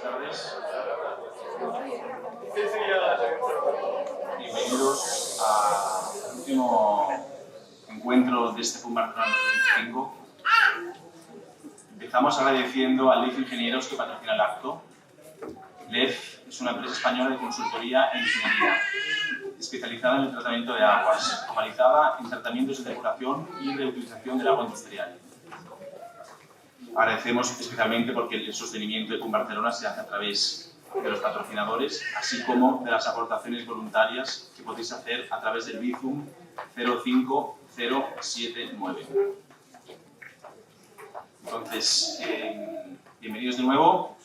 tardes. Bienvenidos al último encuentro de este PUM Barcelona 2025. Empezamos agradeciendo a LEF Ingenieros que patrocina el acto. LEF es una empresa española de consultoría e ingeniería, especializada en el tratamiento de aguas, focalizada en tratamientos de depuración y reutilización del agua industrial. Agradecemos especialmente porque el sostenimiento de PUM Barcelona se hace a través de los patrocinadores, así como de las aportaciones voluntarias que podéis hacer a través del Bizum 05079. Entonces, bienvenidos de nuevo.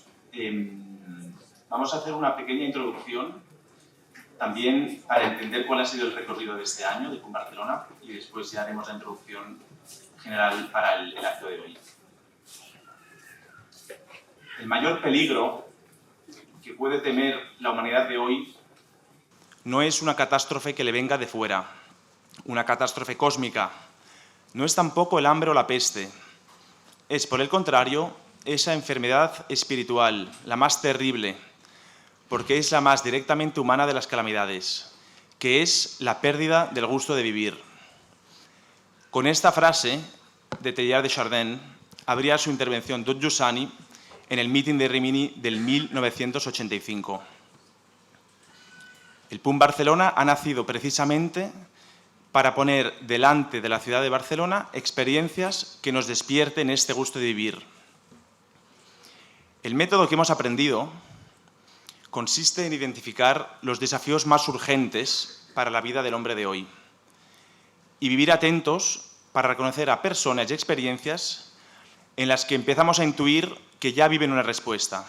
Vamos a hacer una pequeña introducción también para entender cuál ha sido el recorrido de este año de PUM Barcelona y después ya haremos la introducción general para el acto de hoy. El mayor peligro que puede temer la humanidad de hoy no es una catástrofe que le venga de fuera, una catástrofe cósmica. No es tampoco el hambre o la peste. Es, por el contrario, esa enfermedad espiritual, la más terrible, porque es la más directamente humana de las calamidades, que es la pérdida del gusto de vivir. Con esta frase de Teilhard de Chardin abría su intervención Don Giussani en el meeting de Rimini del 1985. El PUM Barcelona ha nacido precisamente para poner delante de la ciudad de Barcelona experiencias que nos despierten este gusto de vivir. El método que hemos aprendido consiste en identificar los desafíos más urgentes para la vida del hombre de hoy y vivir atentos para reconocer a personas y experiencias en las que empezamos a intuir que ya viven una respuesta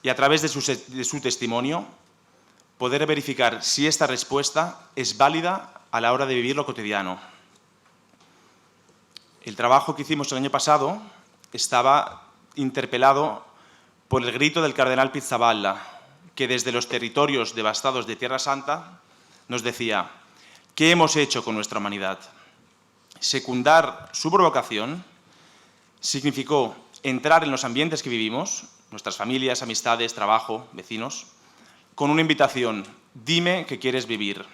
y a través de su testimonio poder verificar si esta respuesta es válida a la hora de vivir lo cotidiano. El trabajo que hicimos el año pasado estaba interpelado por el grito del cardenal Pizzaballa, que desde los territorios devastados de Tierra Santa nos decía: ¿qué hemos hecho con nuestra humanidad? Secundar su provocación significó entrar en los ambientes que vivimos, nuestras familias, amistades, trabajo, vecinos, con una invitación: dime que quieres vivir.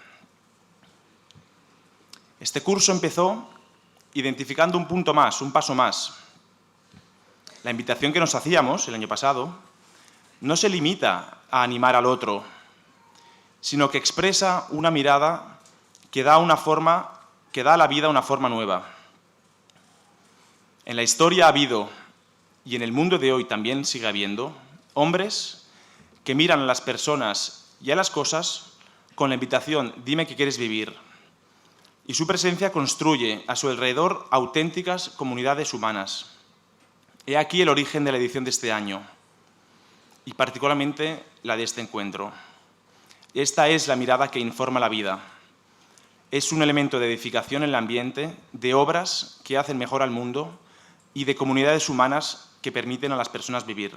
Este curso empezó identificando un punto más, un paso más. La invitación que nos hacíamos el año pasado no se limita a animar al otro, sino que expresa una mirada que da a la vida una forma nueva. En la historia ha habido, y en el mundo de hoy también sigue habiendo, hombres que miran a las personas y a las cosas con la invitación: dime que quieres vivir. Y su presencia construye a su alrededor auténticas comunidades humanas. He aquí el origen de la edición de este año, y particularmente la de este encuentro. Esta es la mirada que informa la vida. Es un elemento de edificación en el ambiente, de obras que hacen mejor al mundo y de comunidades humanas que permiten a las personas vivir.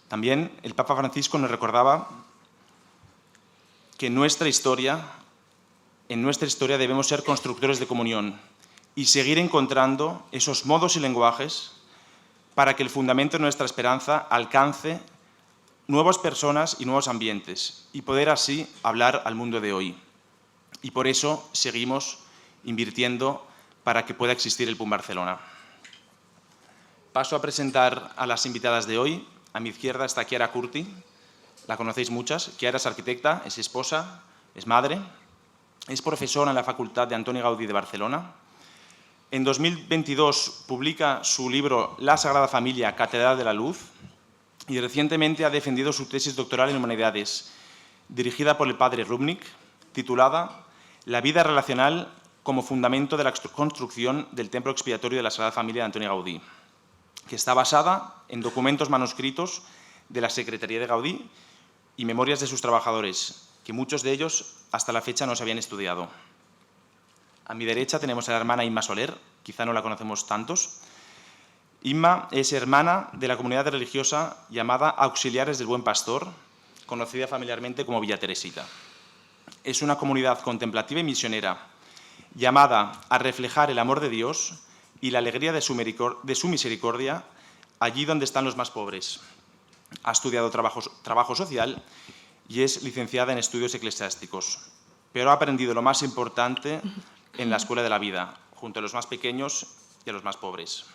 También el Papa Francisco nos recordaba que en nuestra historia debemos ser constructores de comunión y seguir encontrando esos modos y lenguajes para que el fundamento de nuestra esperanza alcance nuevas personas y nuevos ambientes y poder así hablar al mundo de hoy. Y por eso seguimos invirtiendo para que pueda existir el PUM Barcelona. Paso a presentar a las invitadas de hoy. A mi izquierda está Chiara Curti, la conocéis muchas. Chiara es arquitecta, es esposa, es madre, es profesora en la Facultad de Antoni Gaudí de Barcelona. En 2022 publica su libro La Sagrada Familia, Catedral de la Luz, y recientemente ha defendido su tesis doctoral en Humanidades, dirigida por el padre Rubnik, titulada La vida relacional como fundamento de la construcción del templo expiatorio de la Sagrada Familia de Antoni Gaudí, que está basada en documentos manuscritos de la Secretaría de Gaudí y memorias de sus trabajadores, que muchos de ellos hasta la fecha no se habían estudiado. A mi derecha tenemos a la hermana Inma Soler, quizá no la conocemos tantos. Inma es hermana de la comunidad religiosa llamada Auxiliares del Buen Pastor, conocida familiarmente como Villa Teresita. Es una comunidad contemplativa y misionera, llamada a reflejar el amor de Dios y la alegría de su misericordia allí donde están los más pobres. Ha estudiado trabajo social y es licenciada en estudios eclesiásticos, pero ha aprendido lo más importante en la escuela de la vida, junto a los más pequeños y a los más pobres.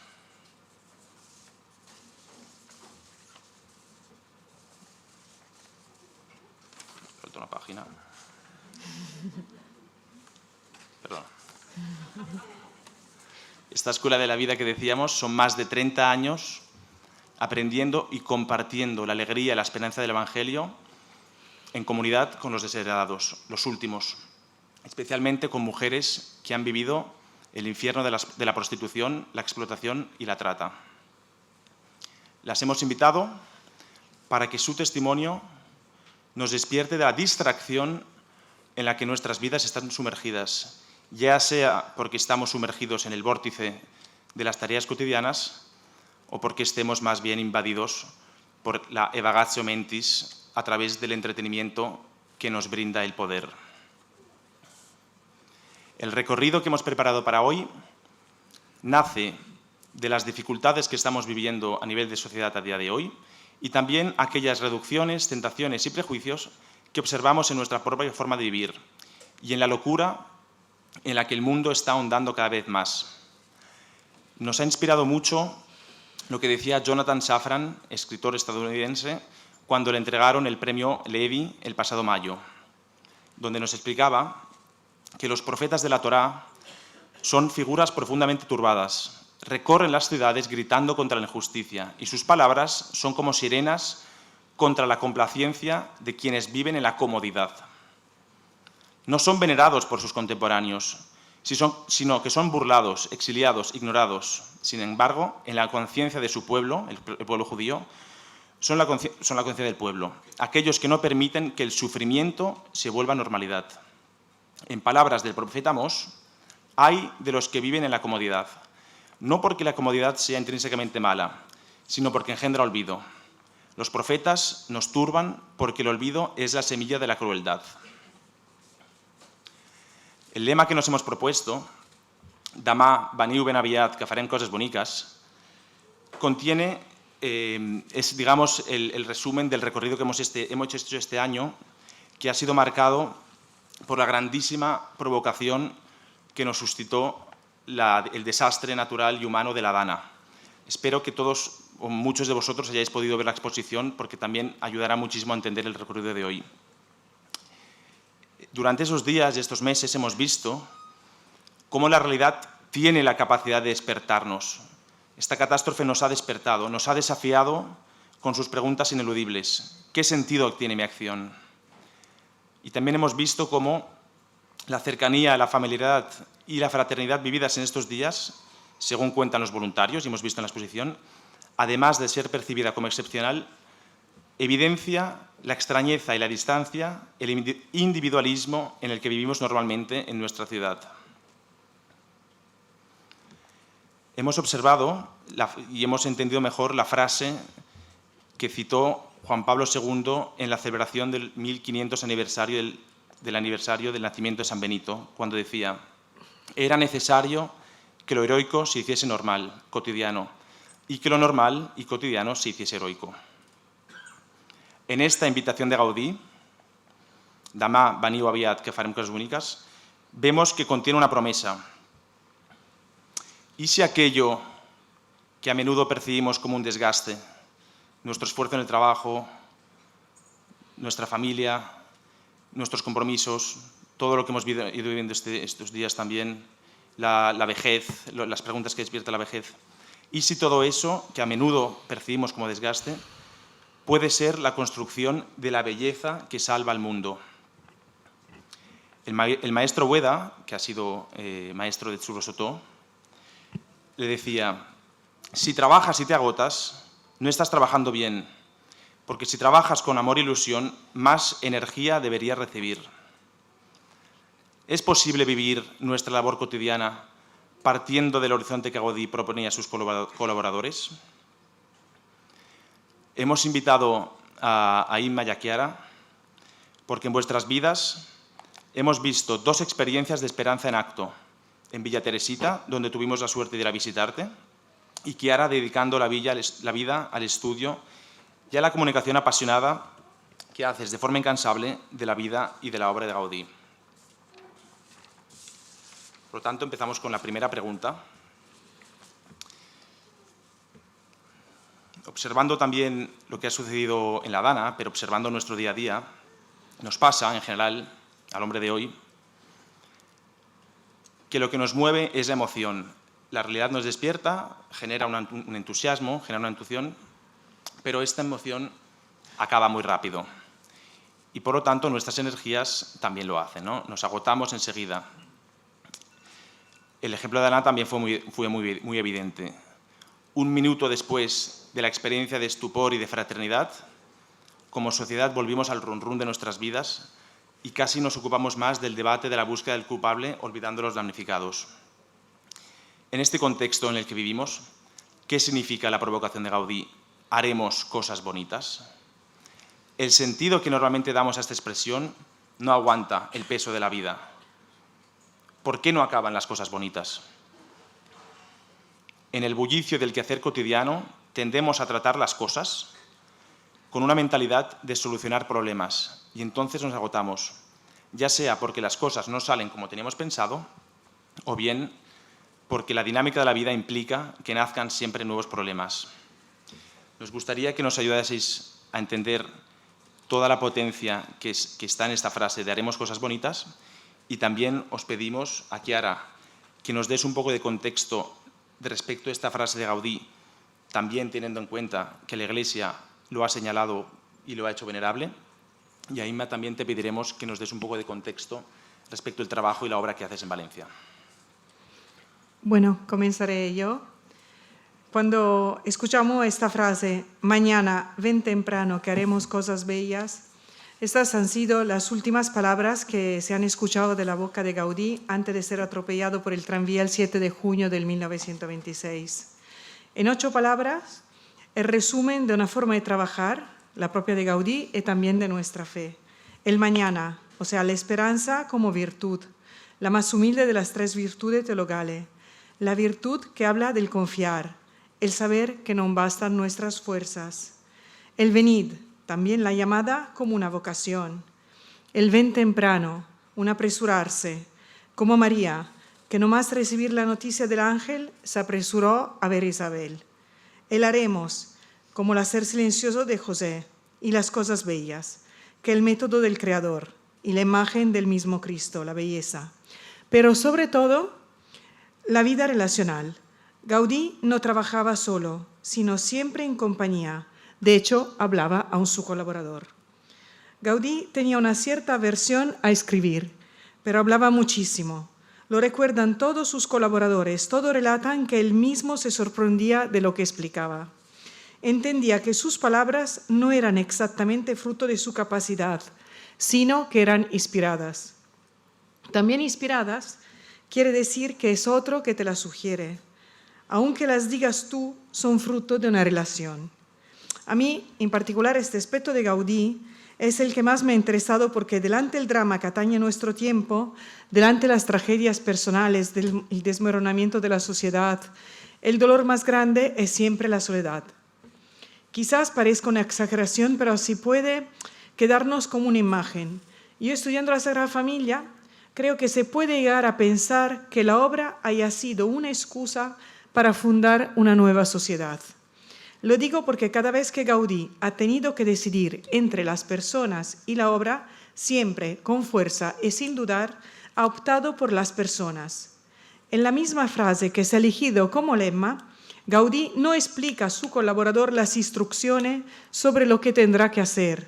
Suelto una página. Perdón. Esta escuela de la vida que decíamos son más de 30 años aprendiendo y compartiendo la alegría y la esperanza del Evangelio en comunidad con los desheredados, los últimos, especialmente con mujeres que han vivido el infierno de la prostitución, la explotación y la trata. Las hemos invitado para que su testimonio nos despierte de la distracción en la que nuestras vidas están sumergidas, ya sea porque estamos sumergidos en el vórtice de las tareas cotidianas o porque estemos más bien invadidos por la evagatio mentis a través del entretenimiento que nos brinda el poder. El recorrido que hemos preparado para hoy nace de las dificultades que estamos viviendo a nivel de sociedad a día de hoy y también aquellas reducciones, tentaciones y prejuicios que observamos en nuestra propia forma de vivir y en la locura en la que el mundo está ahondando cada vez más. Nos ha inspirado mucho lo que decía Jonathan Safran, escritor estadounidense, cuando le entregaron el premio Levi el pasado mayo, donde nos explicaba que los profetas de la Torá son figuras profundamente turbadas, recorren las ciudades gritando contra la injusticia y sus palabras son como sirenas contra la complacencia de quienes viven en la comodidad. No son venerados por sus contemporáneos, sino que son burlados, exiliados, ignorados. Sin embargo, en la conciencia de su pueblo, el pueblo judío, son la conciencia del pueblo, aquellos que no permiten que el sufrimiento se vuelva normalidad. En palabras del profeta Amós, hay de los que viven en la comodidad, no porque la comodidad sea intrínsecamente mala, sino porque engendra olvido. Los profetas nos turban porque el olvido es la semilla de la crueldad. El lema que nos hemos propuesto, Demà veniu ben aviat que farem coses boniques, contiene, es digamos el resumen del recorrido que hemos hecho este año, que ha sido marcado por la grandísima provocación que nos suscitó el desastre natural y humano de la Dana. Espero que todos o muchos de vosotros hayáis podido ver la exposición porque también ayudará muchísimo a entender el recorrido de hoy. Durante esos días y estos meses hemos visto cómo la realidad tiene la capacidad de despertarnos. Esta catástrofe nos ha despertado, nos ha desafiado con sus preguntas ineludibles. ¿Qué sentido tiene mi acción? Y también hemos visto cómo la cercanía, la familiaridad y la fraternidad vividas en estos días, según cuentan los voluntarios, y hemos visto en la exposición, además de ser percibida como excepcional, evidencia la extrañeza y la distancia, el individualismo en el que vivimos normalmente en nuestra ciudad. Hemos observado y hemos entendido mejor la frase que citó Juan Pablo II en la celebración del 1500 aniversario del nacimiento de San Benito, cuando decía: era necesario que lo heroico se hiciese normal, cotidiano, y que lo normal y cotidiano se hiciese heroico. En esta invitación de Gaudí, Demà veniu aviat que farem coses boniques, vemos que contiene una promesa. ¿Y si aquello que a menudo percibimos como un desgaste, nuestro esfuerzo en el trabajo, nuestra familia, nuestros compromisos, todo lo que hemos ido viviendo estos días también, la vejez, las preguntas que despierta la vejez, y si todo eso que a menudo percibimos como desgaste puede ser la construcción de la belleza que salva al mundo? El maestro Ueda, que ha sido maestro de Tsurro Sotó, le decía: si trabajas y te agotas, no estás trabajando bien, porque si trabajas con amor e ilusión, más energía deberías recibir. ¿Es posible vivir nuestra labor cotidiana partiendo del horizonte que Gaudí proponía a sus colaboradores? Hemos invitado a Imma y a Chiara porque en vuestras vidas hemos visto dos experiencias de esperanza en acto. En Villa Teresita, donde tuvimos la suerte de ir a visitarte, y Chiara dedicando la vida al estudio y a la comunicación apasionada que haces de forma incansable de la vida y de la obra de Gaudí. Por lo tanto, empezamos con la primera pregunta. Observando también lo que ha sucedido en la Dana, pero observando nuestro día a día, nos pasa, en general, al hombre de hoy, que lo que nos mueve es la emoción. La realidad nos despierta, genera un entusiasmo, genera una intuición, pero esta emoción acaba muy rápido. Y por lo tanto, nuestras energías también lo hacen, ¿no? Nos agotamos enseguida. El ejemplo de Ana también fue muy evidente. Un minuto después de la experiencia de estupor y de fraternidad, como sociedad volvimos al run-run de nuestras vidas y casi nos ocupamos más del debate de la búsqueda del culpable, olvidando los damnificados. En este contexto en el que vivimos, ¿qué significa la provocación de Gaudí? ¿Haremos cosas bonitas? El sentido que normalmente damos a esta expresión no aguanta el peso de la vida. ¿Por qué no acaban las cosas bonitas? En el bullicio del quehacer cotidiano tendemos a tratar las cosas con una mentalidad de solucionar problemas y entonces nos agotamos, ya sea porque las cosas no salen como teníamos pensado o bien porque la dinámica de la vida implica que nazcan siempre nuevos problemas. Nos gustaría que nos ayudaseis a entender toda la potencia que está en esta frase de haremos cosas bonitas y también os pedimos a Chiara que nos des un poco de contexto respecto a esta frase de Gaudí, también teniendo en cuenta que la Iglesia lo ha señalado y lo ha hecho venerable. Y a Inma también te pediremos que nos des un poco de contexto respecto al trabajo y la obra que haces en Valencia. Bueno, comenzaré yo. Cuando escuchamos esta frase, mañana ven temprano que haremos cosas bellas, estas han sido las últimas palabras que se han escuchado de la boca de Gaudí antes de ser atropellado por el tranvía el 7 de junio de 1926. En 8 palabras, el resumen de una forma de trabajar, la propia de Gaudí y también de nuestra fe. El mañana, o sea, la esperanza como virtud, la más humilde de las 3 virtudes teologales, la virtud que habla del confiar, el saber que no bastan nuestras fuerzas. El venid, también la llamada como una vocación. El ven temprano, un apresurarse, como María, que nomás recibir la noticia del ángel se apresuró a ver a Isabel. El haremos, como el hacer silencioso de José, y las cosas bellas, que el método del Creador y la imagen del mismo Cristo, la belleza. Pero sobre todo, la vida relacional. Gaudí no trabajaba solo, sino siempre en compañía. De hecho, hablaba a su colaborador. Gaudí tenía una cierta aversión a escribir, pero hablaba muchísimo. Lo recuerdan todos sus colaboradores, todos relatan que él mismo se sorprendía de lo que explicaba. Entendía que sus palabras no eran exactamente fruto de su capacidad, sino que eran inspiradas. También inspiradas quiere decir que es otro que te las sugiere. Aunque las digas tú, son fruto de una relación. A mí, en particular, este aspecto de Gaudí es el que más me ha interesado porque delante del drama que atañe a nuestro tiempo, delante de las tragedias personales, del desmoronamiento de la sociedad, el dolor más grande es siempre la soledad. Quizás parezca una exageración, pero sí puede quedarnos como una imagen. Yo, estudiando la Sagrada Familia, creo que se puede llegar a pensar que la obra haya sido una excusa para fundar una nueva sociedad. Lo digo porque cada vez que Gaudí ha tenido que decidir entre las personas y la obra, siempre, con fuerza y sin dudar, ha optado por las personas. En la misma frase que se ha elegido como lema, Gaudí no explica a su colaborador las instrucciones sobre lo que tendrá que hacer.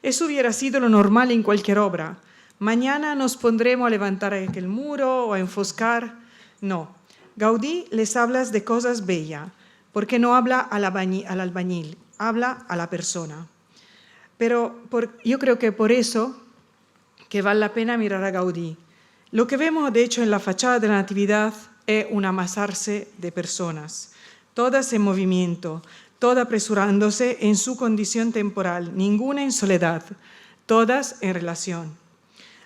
Eso hubiera sido lo normal en cualquier obra. Mañana nos pondremos a levantar aquel muro o a enfoscar. No. Gaudí les habla de cosas bellas, porque no habla al albañil, habla a la persona. Pero yo creo que por eso que vale la pena mirar a Gaudí. Lo que vemos, de hecho, en la fachada de la Natividad es un amasarse de personas, todas en movimiento, todas apresurándose en su condición temporal, ninguna en soledad, todas en relación.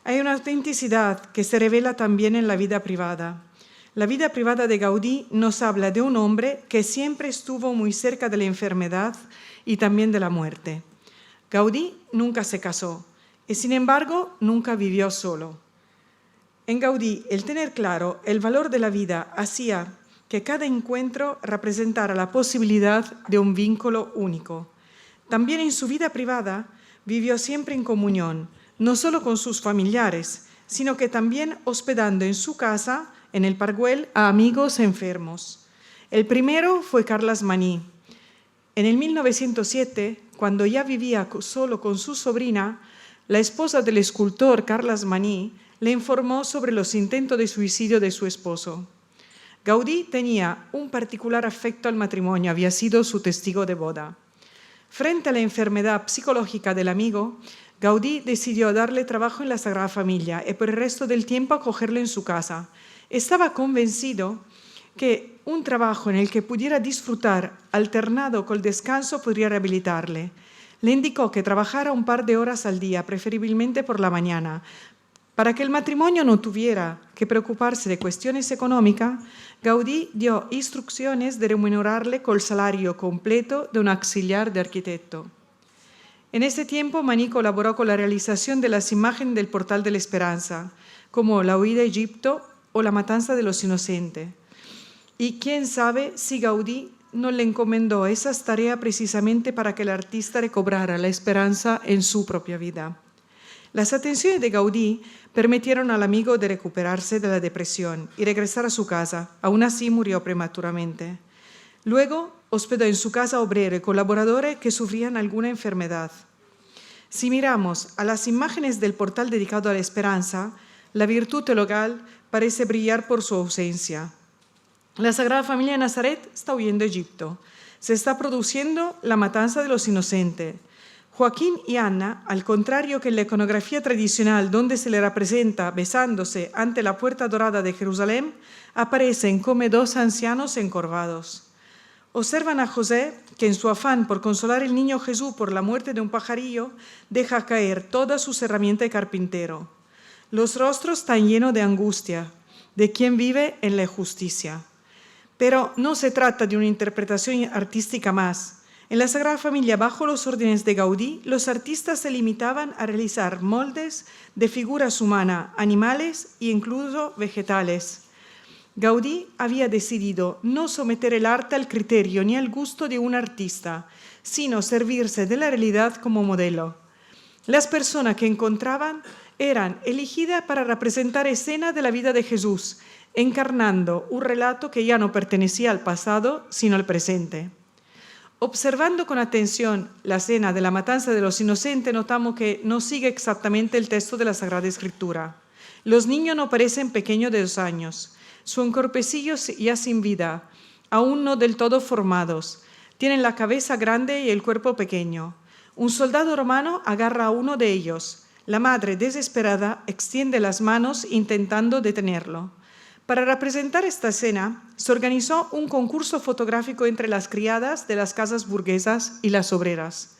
Hay una autenticidad que se revela también en la vida privada. La vida privada de Gaudí nos habla de un hombre que siempre estuvo muy cerca de la enfermedad y también de la muerte. Gaudí nunca se casó y, sin embargo, nunca vivió solo. En Gaudí, el tener claro el valor de la vida hacía que cada encuentro representara la posibilidad de un vínculo único. También en su vida privada vivió siempre en comunión, no solo con sus familiares, sino que también hospedando en su casa, en el Parguel, a amigos enfermos. El primero fue Carles Maní. En el 1907, cuando ya vivía solo con su sobrina, la esposa del escultor Carles Maní le informó sobre los intentos de suicidio de su esposo. Gaudí tenía un particular afecto al matrimonio, había sido su testigo de boda. Frente a la enfermedad psicológica del amigo, Gaudí decidió darle trabajo en la Sagrada Familia y por el resto del tiempo acogerlo en su casa. Estaba convencido que un trabajo en el que pudiera disfrutar, alternado con el descanso, podría rehabilitarle. Le indicó que trabajara un par de horas al día, preferiblemente por la mañana. Para que el matrimonio no tuviera que preocuparse de cuestiones económicas, Gaudí dio instrucciones de remunerarle con el salario completo de un auxiliar de arquitecto. En ese tiempo, Maní colaboró con la realización de las imágenes del Portal de la Esperanza, como la huida a Egipto o la matanza de los inocentes. Y quién sabe si Gaudí no le encomendó esas tareas precisamente para que el artista recobrara la esperanza en su propia vida. Las atenciones de Gaudí permitieron al amigo de recuperarse de la depresión y regresar a su casa. Aún así murió prematuramente. Luego hospedó en su casa obreros y colaboradores que sufrían alguna enfermedad. Si miramos a las imágenes del portal dedicado a la esperanza, la virtud teologal parece brillar por su ausencia. La Sagrada Familia de Nazaret está huyendo a Egipto. Se está produciendo la matanza de los inocentes. Joaquín y Ana, al contrario que en la iconografía tradicional donde se le representa besándose ante la puerta dorada de Jerusalén, aparecen como dos ancianos encorvados. Observan a José, que en su afán por consolar al niño Jesús por la muerte de un pajarillo, deja caer todas sus herramientas de carpintero. Los rostros están llenos de angustia, de quien vive en la injusticia. Pero no se trata de una interpretación artística más. En la Sagrada Familia, bajo los órdenes de Gaudí, los artistas se limitaban a realizar moldes de figuras humanas, animales e incluso vegetales. Gaudí había decidido no someter el arte al criterio ni al gusto de un artista, sino servirse de la realidad como modelo. Las personas que encontraban eran elegidas para representar escenas de la vida de Jesús, encarnando un relato que ya no pertenecía al pasado, sino al presente. Observando con atención la escena de la matanza de los inocentes, notamos que no sigue exactamente el texto de la Sagrada Escritura. Los niños no parecen pequeños de 2 años. Son corpecillos ya sin vida, aún no del todo formados. Tienen la cabeza grande y el cuerpo pequeño. Un soldado romano agarra a uno de ellos. La madre, desesperada, extiende las manos intentando detenerlo. Para representar esta escena, se organizó un concurso fotográfico entre las criadas de las casas burguesas y las obreras.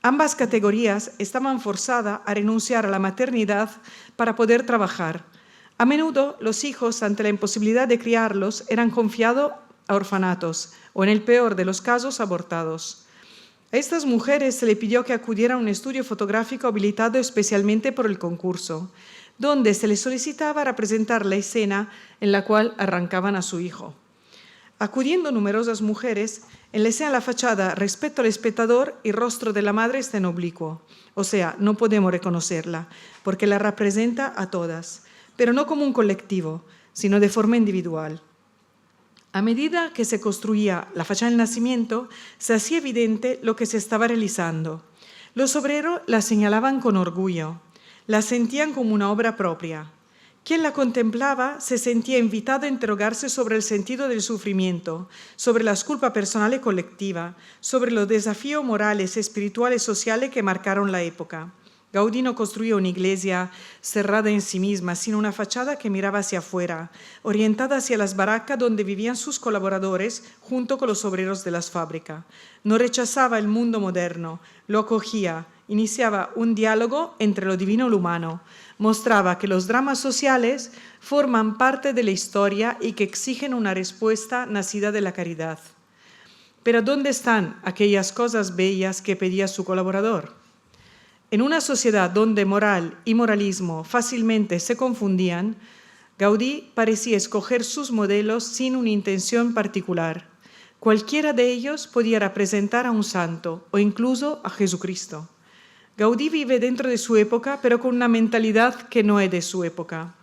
Ambas categorías estaban forzadas a renunciar a la maternidad para poder trabajar. A menudo, los hijos, ante la imposibilidad de criarlos, eran confiados a orfanatos o, en el peor de los casos, abortados. A estas mujeres se les pidió que acudieran a un estudio fotográfico habilitado especialmente por el concurso, donde se les solicitaba representar la escena en la cual arrancaban a su hijo. Acudiendo numerosas mujeres, en la escena de la fachada, respecto al espectador, el rostro de la madre está en oblicuo, o sea, no podemos reconocerla, porque la representa a todas, pero no como un colectivo, sino de forma individual. A medida que se construía la fachada del nacimiento, se hacía evidente lo que se estaba realizando. Los obreros la señalaban con orgullo. La sentían como una obra propia. Quien la contemplaba se sentía invitado a interrogarse sobre el sentido del sufrimiento, sobre las culpas personales y colectivas, sobre los desafíos morales, espirituales y sociales que marcaron la época. Gaudí no construyó una iglesia cerrada en sí misma, sino una fachada que miraba hacia afuera, orientada hacia las barracas donde vivían sus colaboradores junto con los obreros de las fábricas. No rechazaba el mundo moderno, lo acogía, iniciaba un diálogo entre lo divino y lo humano. Mostraba que los dramas sociales forman parte de la historia y que exigen una respuesta nacida de la caridad. Pero ¿dónde están aquellas cosas bellas que pedía su colaborador? En una sociedad donde moral y moralismo fácilmente se confundían, Gaudí parecía escoger sus modelos sin una intención particular. Cualquiera de ellos podía representar a un santo o incluso a Jesucristo. Gaudí vive dentro de su época, pero con una mentalidad que no es de su época.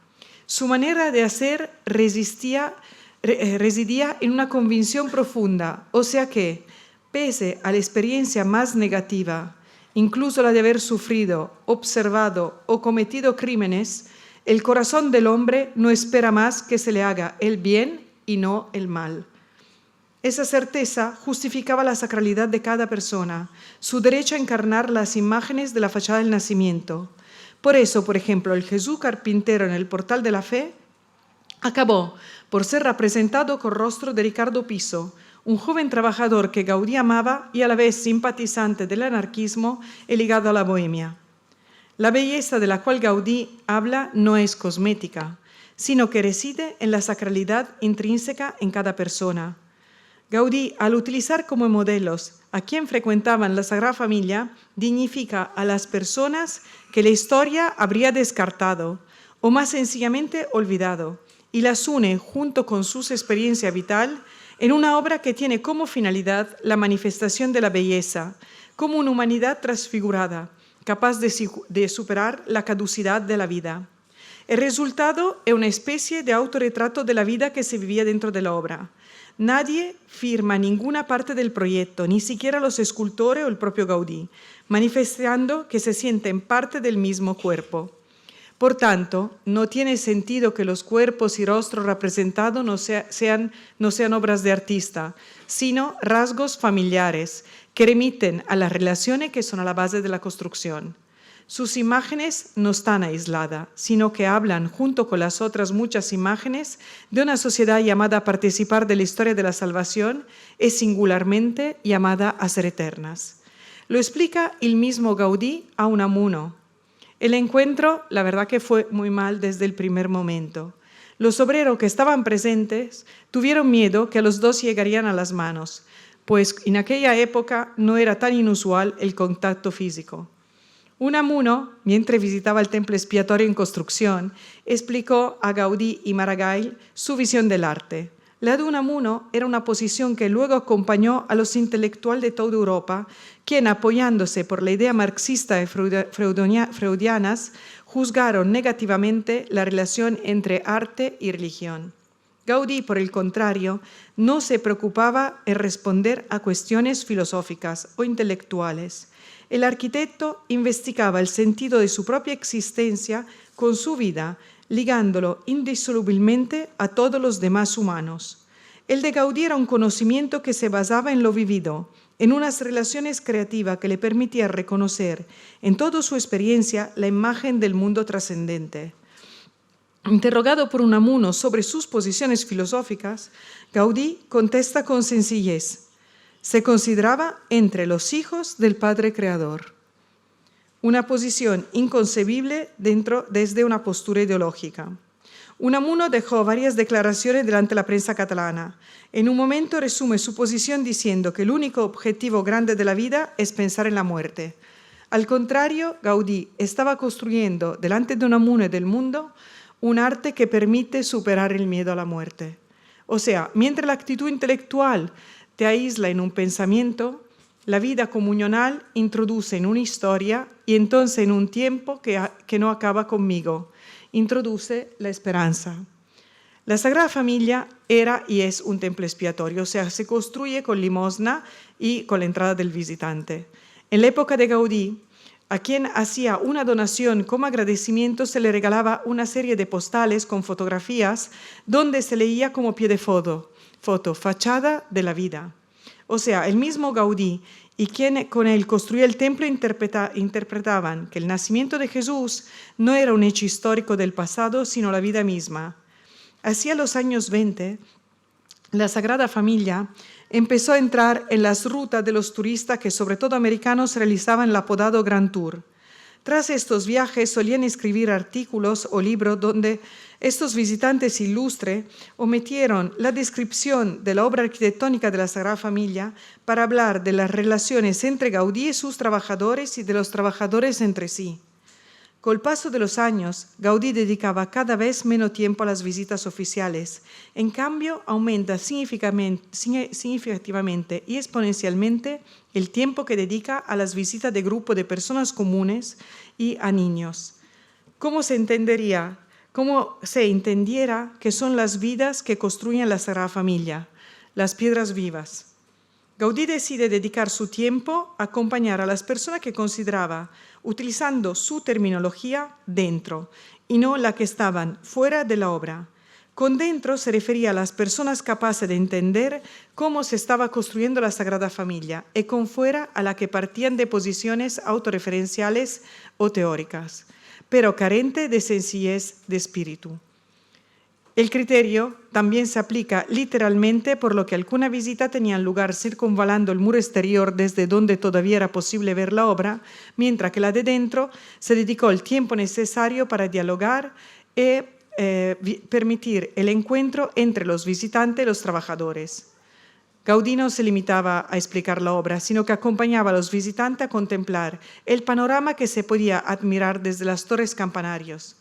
Su manera de hacer residía en una convicción profunda, o sea que, pese a la experiencia más negativa, incluso la de haber sufrido, observado o cometido crímenes, el corazón del hombre no espera más que se le haga el bien y no el mal. Esa certeza justificaba la sacralidad de cada persona, su derecho a encarnar las imágenes de la fachada del nacimiento. Por eso, por ejemplo, el Jesús carpintero en el Portal de la Fe acabó por ser representado con rostro de Ricardo Piso, un joven trabajador que Gaudí amaba y a la vez simpatizante del anarquismo y ligado a la bohemia. La belleza de la cual Gaudí habla no es cosmética, sino que reside en la sacralidad intrínseca en cada persona. Gaudí, al utilizar como modelos a quien frecuentaban la Sagrada Familia, dignifica a las personas que la historia habría descartado o más sencillamente olvidado y las une junto con su experiencia vital en una obra que tiene como finalidad la manifestación de la belleza, como una humanidad transfigurada, capaz de superar la caducidad de la vida. El resultado es una especie de autorretrato de la vida que se vivía dentro de la obra. Nadie firma ninguna parte del proyecto, ni siquiera los escultores o el propio Gaudí, manifestando que se sienten parte del mismo cuerpo. Por tanto, no tiene sentido que los cuerpos y rostros representados no sean obras de artista, sino rasgos familiares que remiten a las relaciones que son a la base de la construcción. Sus imágenes no están aisladas, sino que hablan, junto con las otras muchas imágenes, de una sociedad llamada a participar de la historia de la salvación y singularmente llamada a ser eternas. Lo explica el mismo Gaudí a Unamuno. El encuentro, la verdad que fue muy mal desde el primer momento. Los obreros que estaban presentes tuvieron miedo que los dos llegarían a las manos, pues en aquella época no era tan inusual el contacto físico. Unamuno, mientras visitaba el templo expiatorio en construcción, explicó a Gaudí y Maragall su visión del arte. La de Unamuno era una posición que luego acompañó a los intelectuales de toda Europa, quien, apoyándose por la idea marxista y freudianas, juzgaron negativamente la relación entre arte y religión. Gaudí, por el contrario, no se preocupaba en responder a cuestiones filosóficas o intelectuales. El arquitecto investigaba el sentido de su propia existencia con su vida, ligándolo indisolublemente a todos los demás humanos. El de Gaudí era un conocimiento que se basaba en lo vivido, en unas relaciones creativas que le permitían reconocer en toda su experiencia la imagen del mundo trascendente. Interrogado por Unamuno sobre sus posiciones filosóficas, Gaudí contesta con sencillez: se consideraba entre los hijos del Padre Creador. Una posición inconcebible desde una postura ideológica. Unamuno dejó varias declaraciones delante de la prensa catalana. En un momento resume su posición diciendo que el único objetivo grande de la vida es pensar en la muerte. Al contrario, Gaudí estaba construyendo delante de Unamuno y del mundo un arte que permite superar el miedo a la muerte. O sea, mientras la actitud intelectual te aísla en un pensamiento, la vida comunional introduce en una historia y entonces en un tiempo que no acaba conmigo, introduce la esperanza. La Sagrada Familia era y es un templo expiatorio, o sea, se construye con limosna y con la entrada del visitante. En la época de Gaudí, a quien hacía una donación como agradecimiento se le regalaba una serie de postales con fotografías donde se leía como pie de foto, fachada de la vida. O sea, el mismo Gaudí y quien con él construía el templo interpretaban que el nacimiento de Jesús no era un hecho histórico del pasado, sino la vida misma. Hacia los años 20, la Sagrada Familia empezó a entrar en las rutas de los turistas que, sobre todo americanos, realizaban el apodado Grand Tour. Tras estos viajes solían escribir artículos o libros donde estos visitantes ilustres omitieron la descripción de la obra arquitectónica de la Sagrada Familia para hablar de las relaciones entre Gaudí y sus trabajadores y de los trabajadores entre sí. Con el paso de los años, Gaudí dedicaba cada vez menos tiempo a las visitas oficiales. En cambio, aumenta significativamente y exponencialmente el tiempo que dedica a las visitas de grupo de personas comunes y a niños. ¿Cómo se entendiera que son las vidas que construyen la Sagrada Familia, las piedras vivas? Gaudí decide dedicar su tiempo a acompañar a las personas que consideraba, utilizando su terminología, dentro, y no la que estaban fuera de la obra. Con dentro se refería a las personas capaces de entender cómo se estaba construyendo la Sagrada Familia, y con fuera a la que partían de posiciones autorreferenciales o teóricas, pero carente de sencillez de espíritu. El criterio también se aplica literalmente, por lo que alguna visita tenían lugar circunvalando el muro exterior desde donde todavía era posible ver la obra, mientras que la de dentro se dedicó el tiempo necesario para dialogar y permitir el encuentro entre los visitantes y los trabajadores. Gaudí no se limitaba a explicar la obra, sino que acompañaba a los visitantes a contemplar el panorama que se podía admirar desde las torres campanarios.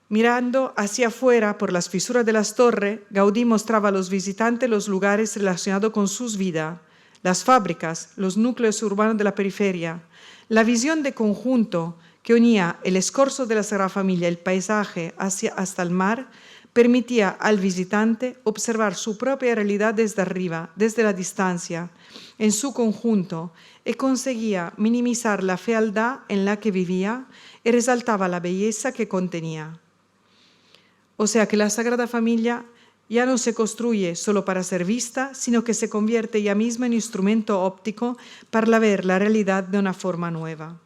Mirando hacia afuera por las fisuras de las torres, Gaudí mostraba a los visitantes los lugares relacionados con sus vidas, las fábricas, los núcleos urbanos de la periferia. La visión de conjunto que unía el escorzo de la Sagrada Familia, el paisaje hasta el mar, permitía al visitante observar su propia realidad desde arriba, desde la distancia, en su conjunto, y conseguía minimizar la fealdad en la que vivía y resaltaba la belleza que contenía. O sea que la Sagrada Familia ya no se construye solo para ser vista, sino que se convierte ella misma en instrumento óptico para ver la realidad de una forma nueva.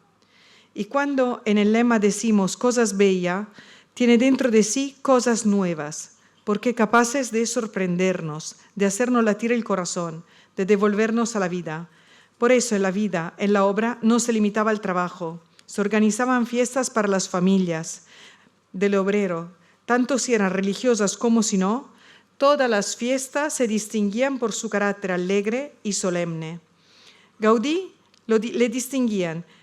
Y cuando en el lema decimos cosas bellas, tiene dentro de sí cosas nuevas, porque capaces de sorprendernos, de hacernos latir el corazón, de devolvernos a la vida. Por eso en la vida, en la obra, no se limitaba al trabajo. Se organizaban fiestas para las familias del obrero, tanto si eran religiosas como si no. Todas las fiestas se distinguían por su carácter alegre y solemne. Gaudí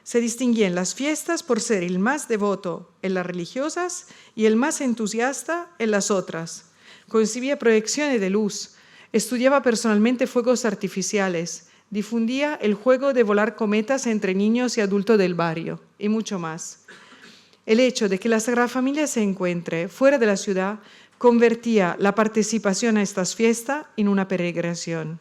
se distinguían las fiestas por ser el más devoto en las religiosas y el más entusiasta en las otras. Concebía proyecciones de luz, estudiaba personalmente fuegos artificiales, difundía el juego de volar cometas entre niños y adultos del barrio y mucho más. El hecho de que la Sagrada Familia se encuentre fuera de la ciudad convertía la participación a estas fiestas en una peregrinación.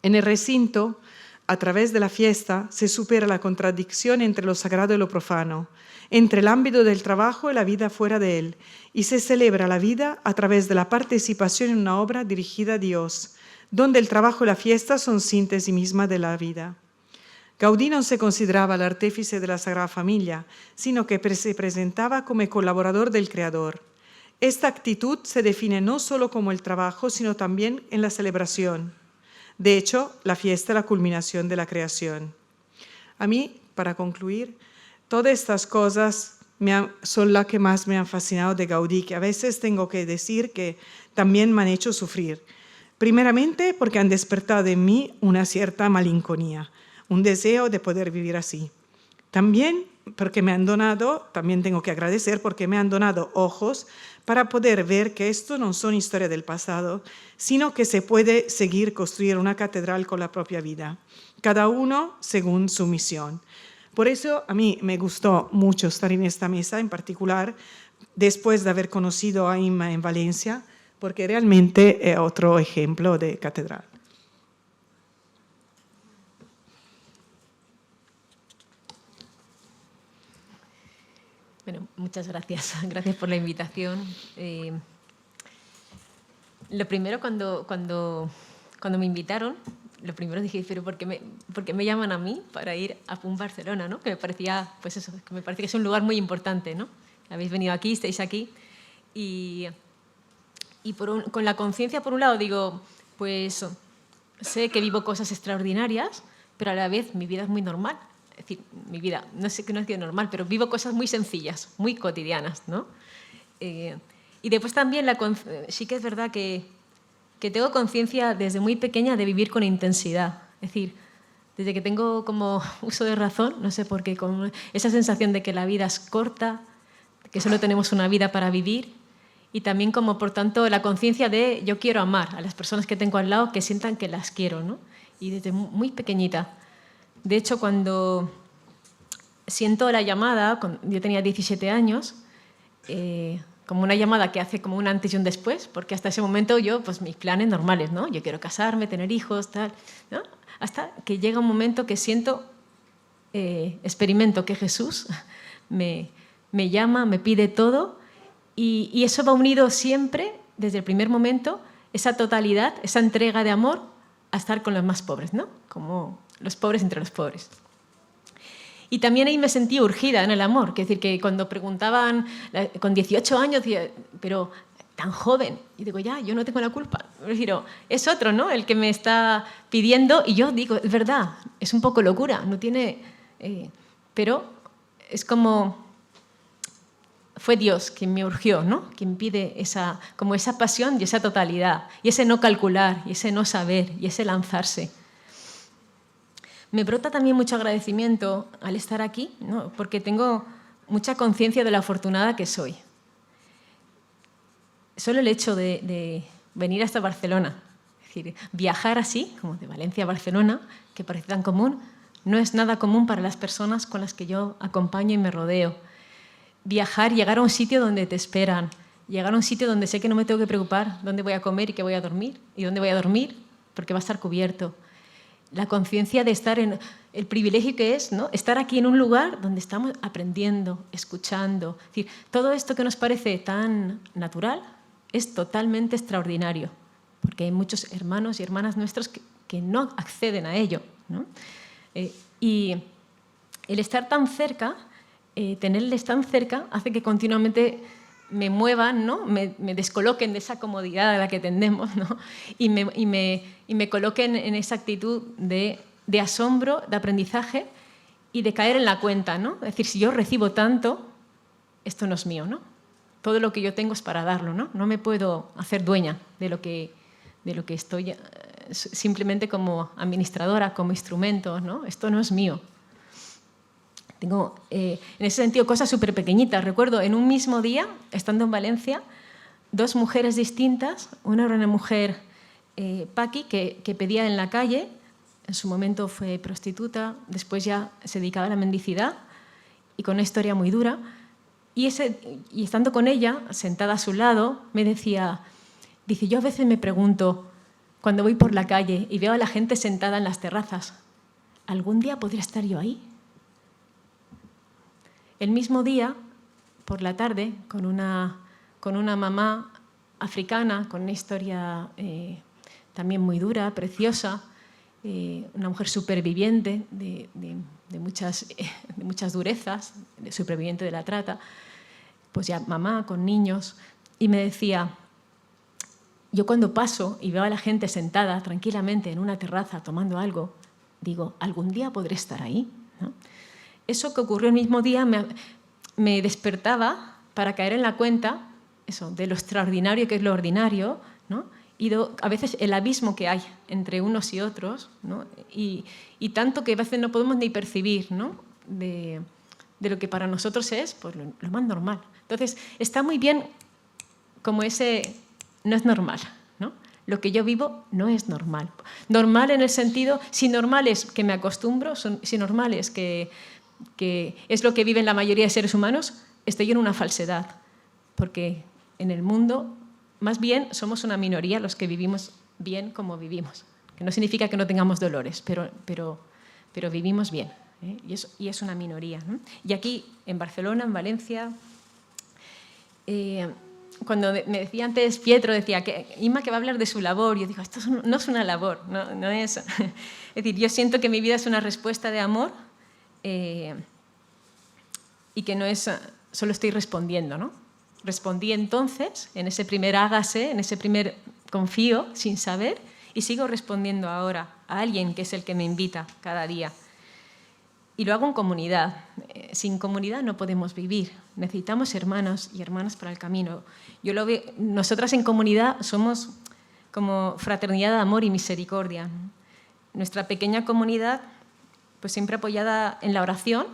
En el recinto, a través de la fiesta, se supera la contradicción entre lo sagrado y lo profano, entre el ámbito del trabajo y la vida fuera de él, y se celebra la vida a través de la participación en una obra dirigida a Dios, donde el trabajo y la fiesta son síntesis misma de la vida. Gaudí no se consideraba el artífice de la Sagrada Familia, sino que se presentaba como colaborador del Creador. Esta actitud se define no solo como el trabajo, sino también en la celebración. De hecho, la fiesta es la culminación de la creación. A mí, para concluir, todas estas cosas son las que más me han fascinado de Gaudí, que a veces tengo que decir que también me han hecho sufrir. Primeramente, porque han despertado en mí una cierta malinconía, un deseo de poder vivir así. También porque me han donado, también tengo que agradecer porque me han donado ojos para poder ver que esto no son historias del pasado, sino que se puede seguir construir una catedral con la propia vida, cada uno según su misión. Por eso a mí me gustó mucho estar en esta mesa, en particular después de haber conocido a Inma en Valencia, porque realmente es otro ejemplo de catedral. Bueno, muchas gracias. Gracias por la invitación. Lo primero, cuando me invitaron, lo primero dije, pero ¿por qué me llaman a mí para ir a PUM Barcelona? ¿No? Que me parecía, pues eso, que me parece que es un lugar muy importante, ¿no? Habéis venido aquí, estáis aquí. Y Y con la conciencia, por un lado, digo, pues sé que vivo cosas extraordinarias, pero a la vez mi vida es muy normal. Es decir, mi vida, no sé que no es que normal, pero vivo cosas muy sencillas, muy cotidianas, ¿no? Y después también sí que es verdad que tengo conciencia desde muy pequeña de vivir con intensidad. Es decir, desde que tengo como uso de razón, no sé por qué, con esa sensación de que la vida es corta, que solo tenemos una vida para vivir, y también como, por tanto, la conciencia de yo quiero amar a las personas que tengo al lado, que sientan que las quiero, ¿no? Y desde muy pequeñita. De hecho, cuando siento la llamada, yo tenía 17 años, como una llamada que hace como un antes y un después, porque hasta ese momento yo, pues mis planes normales, ¿no? Yo quiero casarme, tener hijos, tal, ¿no? Hasta que llega un momento que experimento que Jesús me llama, me pide todo, y eso va unido siempre, desde el primer momento, esa totalidad, esa entrega de amor a estar con los más pobres, ¿no? Como los pobres entre los pobres. Y también ahí me sentí urgida en el amor, que es decir, que cuando preguntaban con 18 años, decía, pero tan joven, y digo, ya, yo no tengo la culpa. Es otro, ¿no?, el que me está pidiendo, y yo digo, es verdad, es un poco locura, no tiene... pero es como... Fue Dios quien me urgió, ¿no?, quien pide esa pasión y esa totalidad, y ese no calcular, y ese no saber, y ese lanzarse. Me brota también mucho agradecimiento al estar aquí, ¿no?, porque tengo mucha conciencia de lo afortunada que soy. Solo el hecho de venir hasta Barcelona, es decir, viajar así, como de Valencia a Barcelona, que parece tan común, no es nada común para las personas con las que yo acompaño y me rodeo. Viajar, llegar a un sitio donde te esperan, llegar a un sitio donde sé que no me tengo que preocupar dónde voy a comer y qué voy a dormir, y dónde voy a dormir, porque va a estar cubierto. La conciencia de estar en el privilegio que es, ¿no?, estar aquí en un lugar donde estamos aprendiendo, escuchando. Es decir, todo esto que nos parece tan natural es totalmente extraordinario, porque hay muchos hermanos y hermanas nuestros que no acceden a ello, ¿no? Y el estar tan cerca, tenerles tan cerca, hace que continuamente me muevan, ¿no?, me descoloquen de esa comodidad a la que tendemos, ¿no?, y me coloquen en esa actitud de asombro, de aprendizaje y de caer en la cuenta, ¿no? Es decir, si yo recibo tanto, esto no es mío, ¿no? Todo lo que yo tengo es para darlo, ¿no? No me puedo hacer dueña de lo que estoy simplemente como administradora, como instrumento, ¿no? Esto no es mío. Tengo, en ese sentido, cosas súper pequeñitas. Recuerdo, en un mismo día, estando en Valencia, 2 mujeres distintas. Una era una mujer, Paqui, que pedía en la calle. En su momento fue prostituta, después ya se dedicaba a la mendicidad, y con una historia muy dura. Y estando con ella, sentada a su lado, me decía, yo a veces me pregunto, cuando voy por la calle y veo a la gente sentada en las terrazas, ¿algún día podría estar yo ahí? El mismo día, por la tarde, con una mamá africana, con una historia también muy dura, preciosa, una mujer superviviente de muchas durezas, superviviente de la trata, pues ya mamá con niños, y me decía, yo cuando paso y veo a la gente sentada tranquilamente en una terraza tomando algo, digo, ¿algún día podré estar ahí?, ¿no? Eso que ocurrió el mismo día me despertaba para caer en la cuenta de lo extraordinario que es lo ordinario, ¿no?, y a veces el abismo que hay entre unos y otros, ¿no?, y tanto que a veces no podemos ni percibir, ¿no?, de lo que para nosotros es pues, lo más normal. Entonces, está muy bien como ese no es normal, ¿no? Lo que yo vivo no es normal. Normal en el sentido, si normal es que me acostumbro, si normal es que es lo que viven la mayoría de seres humanos, estoy en una falsedad, porque en el mundo más bien somos una minoría los que vivimos bien como vivimos, que no significa que no tengamos dolores, pero vivimos bien, ¿eh? Y es una minoría, ¿no? Y aquí, en Barcelona, en Valencia, cuando me decía antes Pietro, decía que Inma que va a hablar de su labor, yo digo, esto no es una labor, no es... Es decir, yo siento que mi vida es una respuesta de amor, y que no es solo estoy respondiendo, ¿no? respondí entonces, en ese primer hágase, en ese primer confío, sin saber, y sigo respondiendo ahora a alguien que es el que me invita cada día. Y lo hago en comunidad. Sin comunidad no podemos vivir. Necesitamos hermanos y hermanas para el camino. Yo lo veo, nosotras en comunidad somos como fraternidad de amor y misericordia. Nuestra pequeña comunidad, pues siempre apoyada en la oración,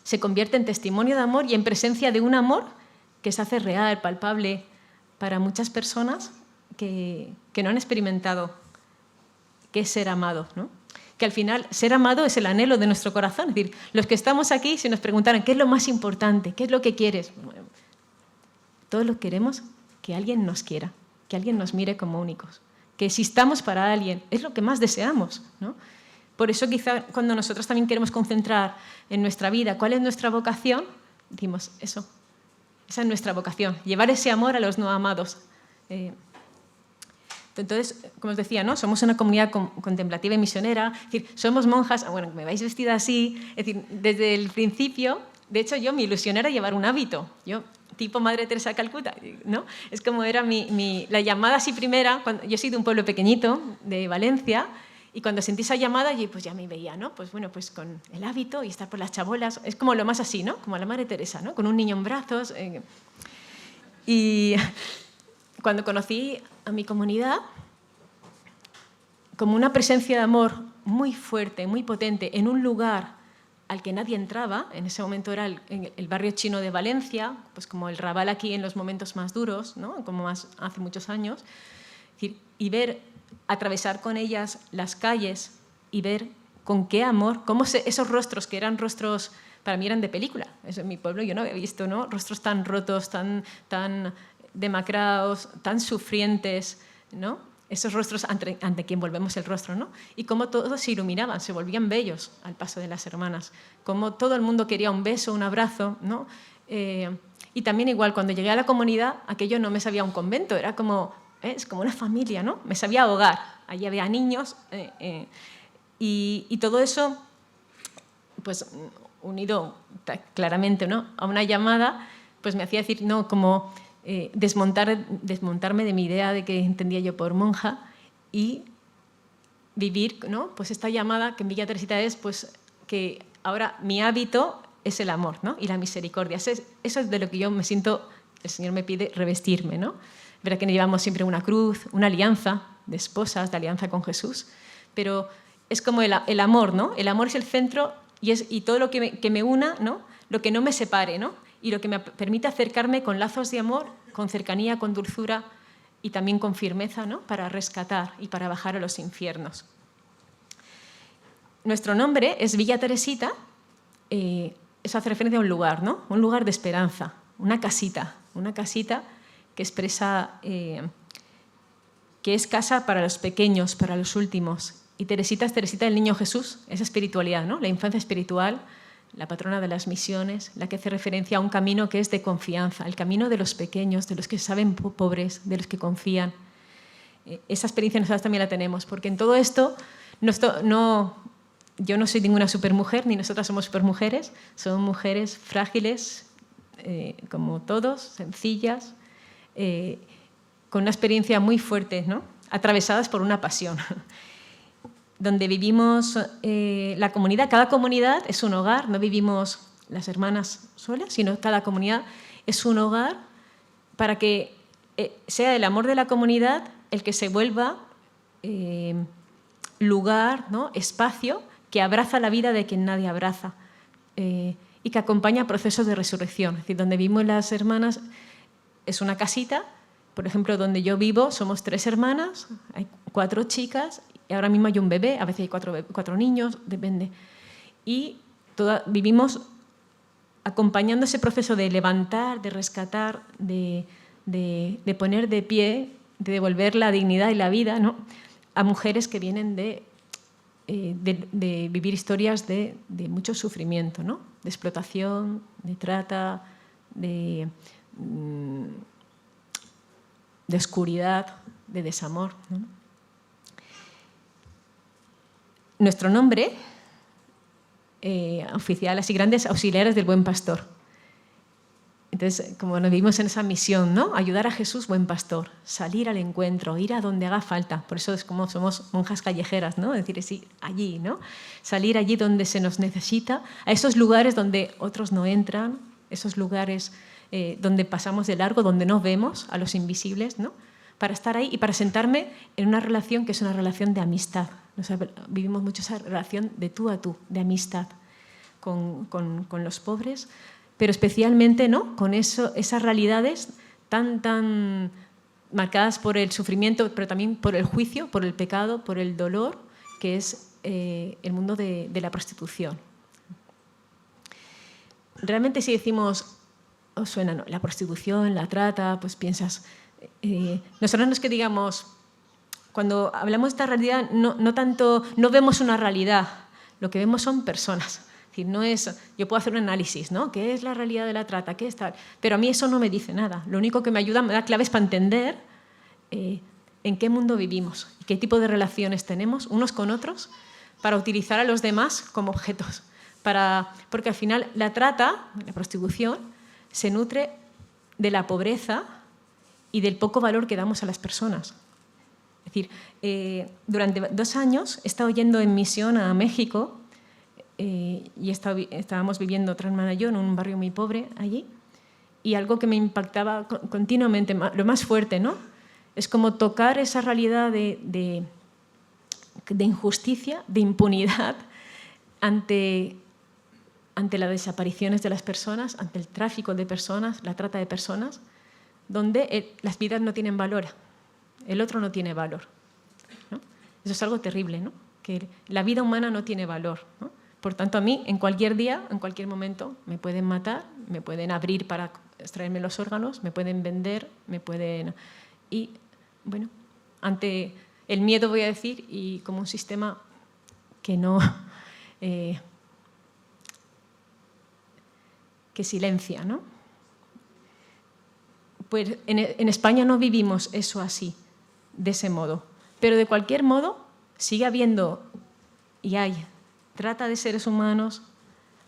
se convierte en testimonio de amor y en presencia de un amor que se hace real, palpable para muchas personas que no han experimentado qué es ser amado, ¿no? Que al final ser amado es el anhelo de nuestro corazón. Es decir, los que estamos aquí, si nos preguntaran qué es lo más importante, qué es lo que quieres, bueno, todos lo queremos que alguien nos quiera, que alguien nos mire como únicos, que existamos para alguien, es lo que más deseamos, ¿no? Por eso quizá cuando nosotros también queremos concentrar en nuestra vida cuál es nuestra vocación, decimos eso, esa es nuestra vocación, llevar ese amor a los no amados. Entonces, como os decía, ¿no? Somos una comunidad contemplativa y misionera, es decir, somos monjas, bueno, me vais vestida así, es decir, desde el principio, de hecho yo mi ilusión era llevar un hábito, yo tipo Madre Teresa de Calcuta, ¿no? Es como era la llamada así primera, yo soy de un pueblo pequeñito, de Valencia, y cuando sentí esa llamada, yo pues ya me veía, ¿no? Pues bueno, pues con el hábito y estar por las chabolas, es como lo más así, ¿no? Como la Madre Teresa, ¿no? Con un niño en brazos. Y cuando conocí a mi comunidad, como una presencia de amor muy fuerte, muy potente, en un lugar al que nadie entraba, en ese momento era el barrio chino de Valencia, pues como el Raval aquí en los momentos más duros, ¿no? Como más hace muchos años, y ver, atravesar con ellas las calles y ver con qué amor, cómo esos rostros que eran rostros, para mí eran de película, eso en mi pueblo yo no había visto, ¿no? Rostros tan rotos, tan demacrados, tan sufrientes, ¿no? Esos rostros ante quien volvemos el rostro, ¿no? Y cómo todos se iluminaban, se volvían bellos al paso de las hermanas, cómo todo el mundo quería un beso, un abrazo, ¿no? Y también igual, cuando llegué a la comunidad, aquello no me sabía un convento, era como, es como una familia, ¿no? Me sabía hogar, allí había niños, y todo eso, pues unido claramente, ¿no? A una llamada, pues me hacía decir, no, como desmontarme de mi idea de que entendía yo por monja y vivir, ¿no? Pues esta llamada que en Villa Teresita es pues, que ahora mi hábito es el amor, ¿no? Y la misericordia. Eso es de lo que yo me siento, el Señor me pide revestirme, ¿no? Verá que llevamos siempre una cruz, una alianza de esposas, de alianza con Jesús, pero es como el amor, ¿no? El amor es el centro y todo lo que me una, ¿no? Lo que no me separe, ¿no? Y lo que me permite acercarme con lazos de amor, con cercanía, con dulzura y también con firmeza, ¿no? Para rescatar y para bajar a los infiernos. Nuestro nombre es Villa Teresita, eso hace referencia a un lugar, ¿no? Un lugar de esperanza, una casita que expresa que es casa para los pequeños, para los últimos. Y Teresita es Teresita del Niño Jesús, esa espiritualidad, ¿no? La infancia espiritual, la patrona de las misiones, la que hace referencia a un camino que es de confianza, el camino de los pequeños, de los que saben pobres, de los que confían. Esa experiencia nosotros también la tenemos, porque en todo esto, yo no soy ninguna supermujer, ni nosotras somos supermujeres, somos mujeres frágiles, como todos, sencillas, con una experiencia muy fuerte, ¿no? Atravesadas por una pasión. Donde vivimos la comunidad, cada comunidad es un hogar, no vivimos las hermanas solas, sino cada comunidad es un hogar para que sea el amor de la comunidad el que se vuelva lugar, ¿no? Espacio que abraza la vida de quien nadie abraza y que acompaña procesos de resurrección. Es decir, donde vivimos las hermanas es una casita, por ejemplo, donde yo vivo somos 3 hermanas, hay 4 chicas, y ahora mismo hay un bebé, a veces hay 4 niños, depende. Y vivimos acompañando ese proceso de levantar, de rescatar, de poner de pie, de devolver la dignidad y la vida, ¿no? A mujeres que vienen de vivir historias de mucho sufrimiento, ¿no? De explotación, de trata, de oscuridad, de desamor, ¿no? Nuestro nombre oficial, así, Grandes Auxiliares del Buen Pastor. Entonces, como nos vivimos en esa misión, ¿no? Ayudar a Jesús, buen pastor, salir al encuentro, ir a donde haga falta. Por eso es como somos monjas callejeras, ¿no? Es decir, sí, allí, ¿no? Salir allí donde se nos necesita, a esos lugares donde otros no entran, esos lugares donde pasamos de largo, donde no vemos a los invisibles, ¿no? Para estar ahí y para sentarme en una relación que es una relación de amistad. Vivimos mucho esa relación de tú a tú, de amistad con los pobres, pero especialmente, ¿no? Con esas realidades tan marcadas por el sufrimiento, pero también por el juicio, por el pecado, por el dolor, que es el mundo de la prostitución. Realmente si decimos, os suena, ¿no? La prostitución, la trata, pues piensas... nosotros no es que digamos, cuando hablamos de esta realidad, no vemos una realidad, lo que vemos son personas. Es decir, no es, yo puedo hacer un análisis, ¿no? ¿Qué es la realidad de la trata? ¿Qué es tal? Pero a mí eso no me dice nada. Lo único que me ayuda, me da claves para entender en qué mundo vivimos y qué tipo de relaciones tenemos unos con otros para utilizar a los demás como objetos. Porque al final la trata, la prostitución, se nutre de la pobreza y del poco valor que damos a las personas. Es decir, durante 2 años he estado yendo en misión a México y estábamos viviendo otra hermana y yo en un barrio muy pobre allí, y algo que me impactaba continuamente, lo más fuerte, ¿no? Es como tocar esa realidad de injusticia, de impunidad ante las desapariciones de las personas, ante el tráfico de personas, la trata de personas, donde las vidas no tienen valor, el otro no tiene valor, ¿no? Eso es algo terrible, ¿no? Que la vida humana no tiene valor, ¿no? Por tanto, a mí, en cualquier día, en cualquier momento, me pueden matar, me pueden abrir para extraerme los órganos, me pueden vender, me pueden... Y, bueno, ante el miedo, voy a decir, y como un sistema que no... que silencia, ¿no? Pues en España no vivimos eso así, de ese modo. Pero de cualquier modo, sigue habiendo, y hay, trata de seres humanos,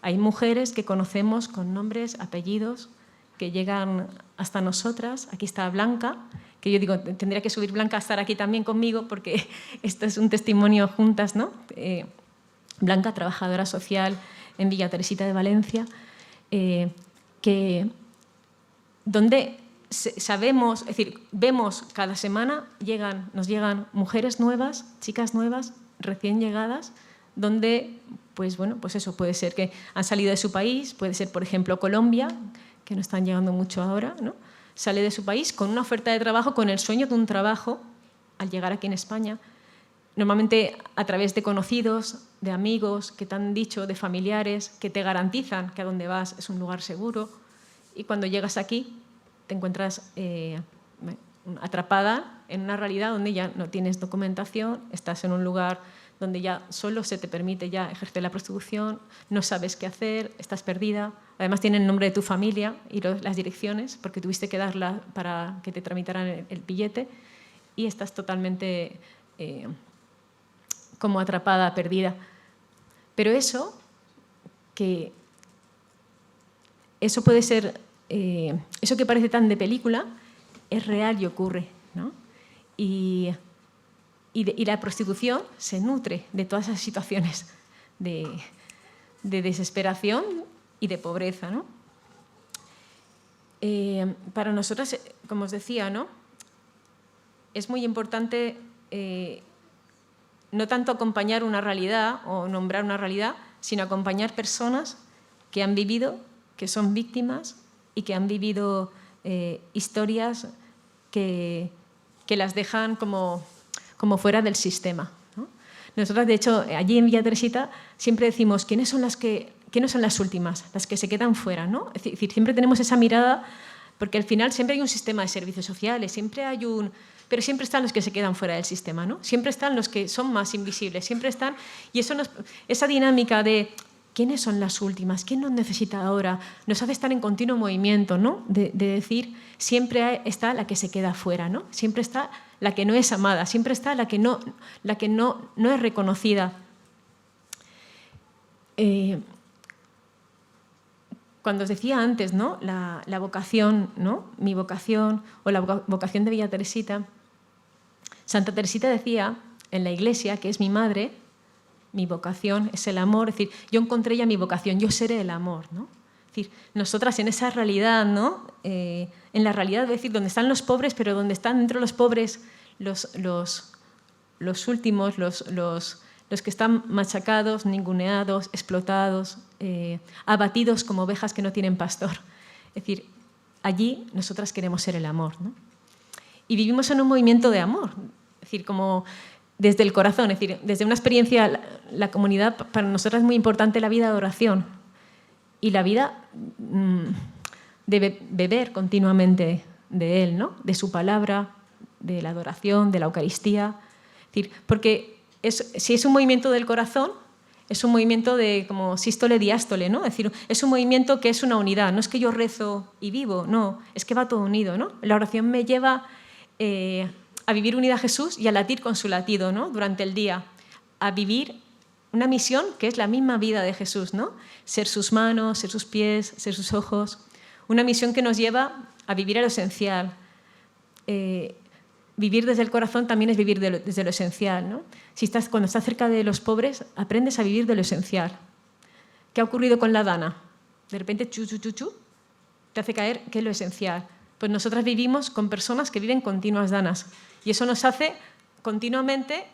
hay mujeres que conocemos con nombres, apellidos, que llegan hasta nosotras. Aquí está Blanca, que yo digo, tendría que subir Blanca a estar aquí también conmigo, porque esto es un testimonio juntas, ¿no? Blanca, trabajadora social en Villa Teresita de Valencia, donde sabemos, es decir, vemos cada semana nos llegan mujeres nuevas, chicas nuevas, recién llegadas, donde, pues bueno, pues eso puede ser que han salido de su país, puede ser, por ejemplo, Colombia, que no están llegando mucho ahora, ¿no? Sale de su país con una oferta de trabajo, con el sueño de un trabajo, al llegar aquí en España, normalmente a través de conocidos, de amigos que te han dicho, de familiares, que te garantizan que a donde vas es un lugar seguro, y cuando llegas aquí te encuentras atrapada en una realidad donde ya no tienes documentación, estás en un lugar donde ya solo se te permite ya ejercer la prostitución, no sabes qué hacer, estás perdida. Además tiene el nombre de tu familia y las direcciones, porque tuviste que darla para que te tramitaran el billete, y estás totalmente como atrapada, perdida. Pero eso puede ser, eso que parece tan de película, es real y ocurre, ¿no? Y la prostitución se nutre de todas esas situaciones de desesperación y de pobreza, ¿no? Para nosotras, como os decía, ¿no? Es muy importante no tanto acompañar una realidad o nombrar una realidad, sino acompañar personas que han vivido, que son víctimas y que han vivido historias que las dejan como fuera del sistema, ¿no? Nosotras, de hecho, allí en Villa Teresita siempre decimos ¿quiénes son las últimas, las que se quedan fuera, ¿no? Es decir, siempre tenemos esa mirada, porque al final siempre hay un sistema de servicios sociales, pero siempre están los que se quedan fuera del sistema, ¿no? Siempre están los que son más invisibles, siempre están, y esa dinámica de ¿quiénes son las últimas? ¿Quién nos necesita ahora? Nos hace estar en continuo movimiento, ¿no? De decir, siempre está la que se queda fuera, ¿no? Siempre está la que no es amada, siempre está la que no es reconocida. cuando os decía antes, ¿no? La vocación, ¿no? Mi vocación o la vocación de Villa Teresita, Santa Teresita decía en la iglesia, que es mi madre, mi vocación es el amor, es decir, yo encontré ya mi vocación, yo seré el amor, ¿no? Es decir, nosotras en esa realidad, ¿no? En la realidad, es decir, donde están los pobres, pero donde están dentro de los pobres los últimos, los que están machacados, ninguneados, explotados, abatidos como ovejas que no tienen pastor. Es decir, allí nosotras queremos ser el amor, ¿no? Y vivimos en un movimiento de amor, es decir, como desde el corazón, es decir, desde una experiencia, la comunidad, para nosotras es muy importante la vida de oración y la vida de beber continuamente de Él, ¿no? De su palabra, de la adoración, de la Eucaristía. Es decir, porque si es un movimiento del corazón, es un movimiento de como sístole, diástole, ¿no? Es decir, es un movimiento que es una unidad, no es que yo rezo y vivo, no, es que va todo unido, ¿no? La oración me lleva a vivir unida a Jesús y a latir con su latido, ¿no? Durante el día, a vivir una misión que es la misma vida de Jesús, ¿no? Ser sus manos, ser sus pies, ser sus ojos, una misión que nos lleva a vivir a lo esencial. Vivir desde el corazón también es vivir desde lo esencial, ¿no? Cuando estás cerca de los pobres, aprendes a vivir de lo esencial. ¿Qué ha ocurrido con la Dana? De repente, te hace caer qué es lo esencial. Pues nosotras vivimos con personas que viven continuas danas y eso nos hace continuamente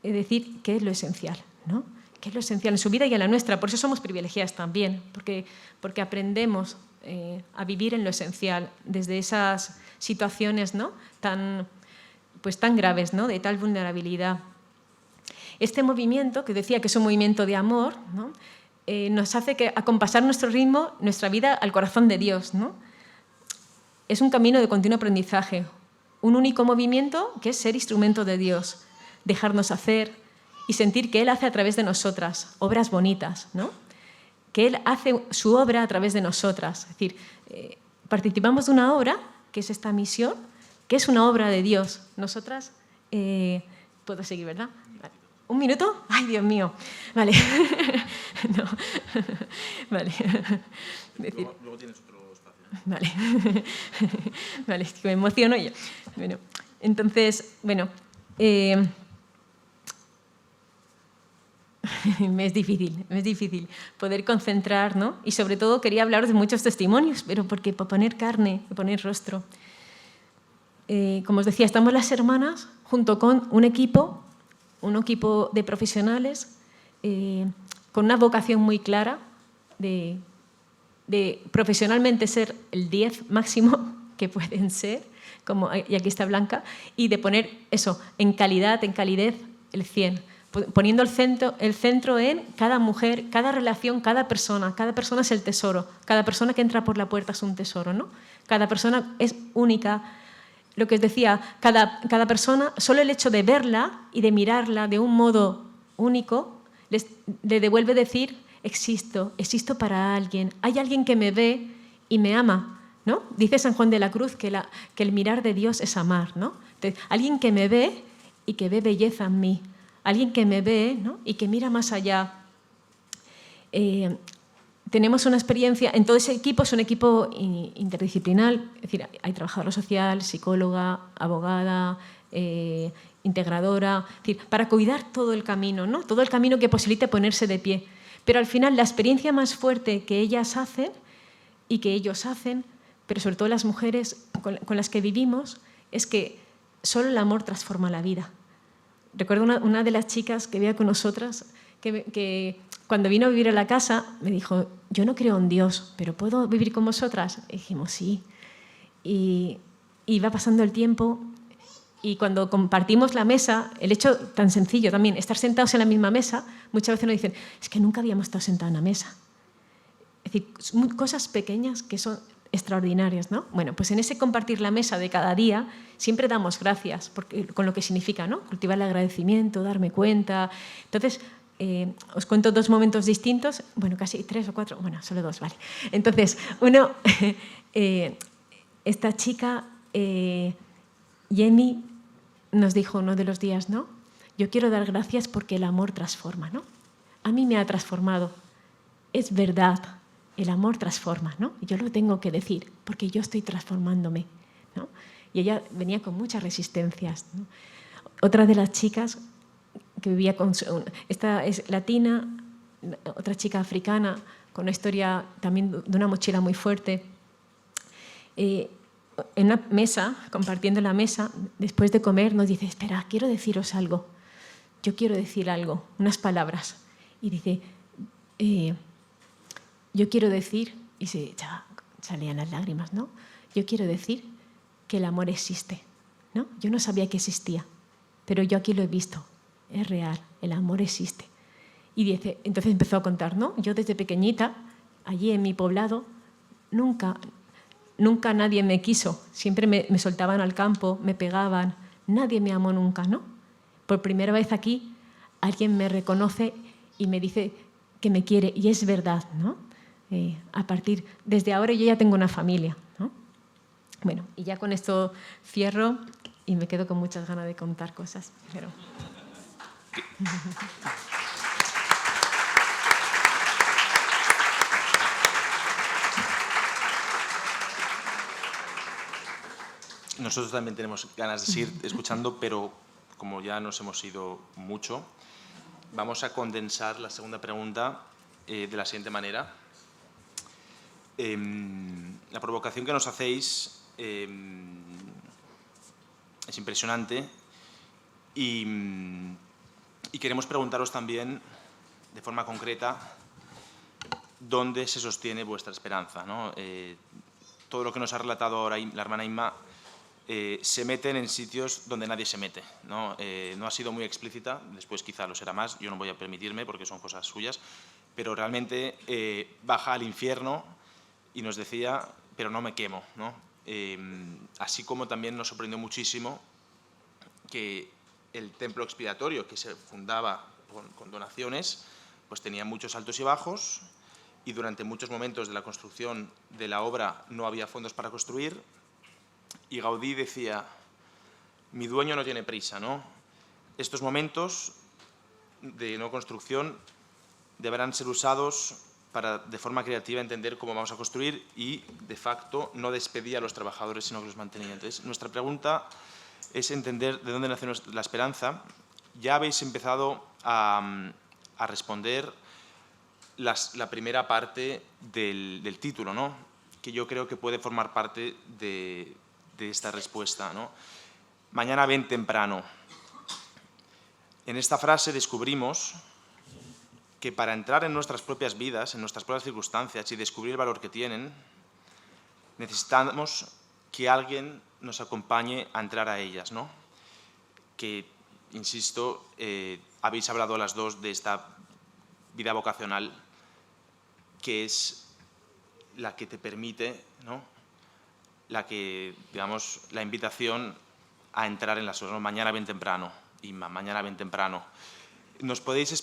decir qué es lo esencial, ¿no? ¿Qué es lo esencial en su vida y en la nuestra? Por eso somos privilegiadas también, porque aprendemos a vivir en lo esencial desde esas situaciones, ¿no? tan graves, ¿no? De tal vulnerabilidad. Este movimiento, que decía que es un movimiento de amor, ¿no? Nos hace acompasar nuestro ritmo, nuestra vida al corazón de Dios, ¿no? Es un camino de continuo aprendizaje, un único movimiento que es ser instrumento de Dios, dejarnos hacer y sentir que Él hace a través de nosotras obras bonitas, ¿no? Que Él hace su obra a través de nosotras. Es decir, participamos de una obra, que es esta misión, que es una obra de Dios. Nosotras, puedo seguir, ¿verdad? Vale. ¿Un minuto? ¡Ay, Dios mío! Vale. No. Vale. Luego tienes otro espacio. Vale. Vale, es que me emociono yo. Bueno, entonces, bueno, me es difícil poder concentrar, ¿no? Y sobre todo quería hablaros de muchos testimonios, pero porque para poner carne, para poner rostro. Como os decía, estamos las hermanas junto con un equipo de profesionales con una vocación muy clara de profesionalmente ser el 10 máximo que pueden ser, y aquí está Blanca, y de poner eso, en calidez, el 100, poniendo el centro en cada mujer, cada relación, cada persona es el tesoro, cada persona que entra por la puerta es un tesoro, ¿no? Cada persona es única. Lo que os decía, cada persona, solo el hecho de verla y de mirarla de un modo único, le devuelve decir, existo para alguien, hay alguien que me ve y me ama, ¿no? Dice San Juan de la Cruz que el mirar de Dios es amar, ¿no? Entonces, alguien que me ve y que ve belleza en mí, alguien que me ve, ¿no? Y que mira más allá. Tenemos una experiencia, en todo ese equipo es un equipo interdisciplinar, es decir, hay trabajadora social, psicóloga, abogada, integradora, es decir, para cuidar todo el camino, ¿no? Todo el camino que posibilite ponerse de pie. Pero al final la experiencia más fuerte que ellas hacen y que ellos hacen, pero sobre todo las mujeres con las que vivimos, es que solo el amor transforma la vida. Recuerdo una de las chicas que vivía con nosotras que cuando vino a vivir a la casa me dijo, yo no creo en Dios, pero ¿puedo vivir con vosotras? Y dijimos, sí. Y va pasando el tiempo y cuando compartimos la mesa, el hecho tan sencillo también, estar sentados en la misma mesa, muchas veces nos dicen, es que nunca habíamos estado sentados en la mesa. Es decir, cosas pequeñas que son extraordinarias, ¿no? Bueno, pues en ese compartir la mesa de cada día siempre damos gracias con lo que significa, ¿no? Cultivar el agradecimiento, darme cuenta. Entonces, os cuento dos momentos distintos, bueno, casi 3 o 4, bueno, solo 2, vale. Entonces, uno, esta chica, Jenny, nos dijo uno de los días, ¿no? Yo quiero dar gracias porque el amor transforma, ¿no? A mí me ha transformado. Es verdad, el amor transforma, ¿no? Yo lo tengo que decir porque yo estoy transformándome, ¿no? Y ella venía con muchas resistencias, ¿no? Otra de las chicas que vivía con... Esta es latina, otra chica africana, con una historia también de una mochila muy fuerte. En una mesa, compartiendo la mesa, después de comer, nos dice, espera, quiero deciros algo. Yo quiero decir algo, unas palabras. Y dice, yo quiero decir, y se salían las lágrimas, ¿no? Yo quiero decir que el amor existe, ¿no? Yo no sabía que existía, pero yo aquí lo he visto. Es real, el amor existe. Y dice, entonces empezó a contar, ¿no? Yo desde pequeñita, allí en mi poblado, nunca nadie me quiso. Siempre me soltaban al campo, me pegaban. Nadie me amó nunca, ¿no? Por primera vez aquí, alguien me reconoce y me dice que me quiere. Y es verdad, ¿no? Desde ahora yo ya tengo una familia, ¿no? Bueno, y ya con esto cierro y me quedo con muchas ganas de contar cosas. Pero... Nosotros también tenemos ganas de seguir escuchando, pero como ya nos hemos ido mucho, vamos a condensar la segunda pregunta de la siguiente manera. La provocación que nos hacéis es impresionante y queremos preguntaros también, de forma concreta, ¿dónde se sostiene vuestra esperanza, ¿no? Todo lo que nos ha relatado ahora la hermana Inma se meten en sitios donde nadie se mete, ¿no? No ha sido muy explícita, después quizá lo será más, yo no voy a permitirme porque son cosas suyas, pero realmente baja al infierno y nos decía, pero no me quemo, ¿no? Así como también nos sorprendió muchísimo que el templo expiatorio, que se fundaba con donaciones, pues tenía muchos altos y bajos y durante muchos momentos de la construcción de la obra no había fondos para construir. Y Gaudí decía, mi dueño no tiene prisa, ¿no? Estos momentos de no construcción deberán ser usados para, de forma creativa, entender cómo vamos a construir y, de facto, no despedía a los trabajadores, sino que los mantenía. Entonces, nuestra pregunta es entender de dónde nace la esperanza. Ya habéis empezado a responder la primera parte del título, ¿no? Que yo creo que puede formar parte de esta respuesta, ¿no? Mañana ven temprano. En esta frase descubrimos que para entrar en nuestras propias vidas, en nuestras propias circunstancias y descubrir el valor que tienen, necesitamos que alguien nos acompañe a entrar a ellas, ¿no? Que, insisto, habéis hablado las dos de esta vida vocacional que es la que te permite, ¿no? La que, digamos, la invitación a entrar en las cosas, ¿no? Mañana ven temprano, Inma, mañana ven temprano. ¿Nos podéis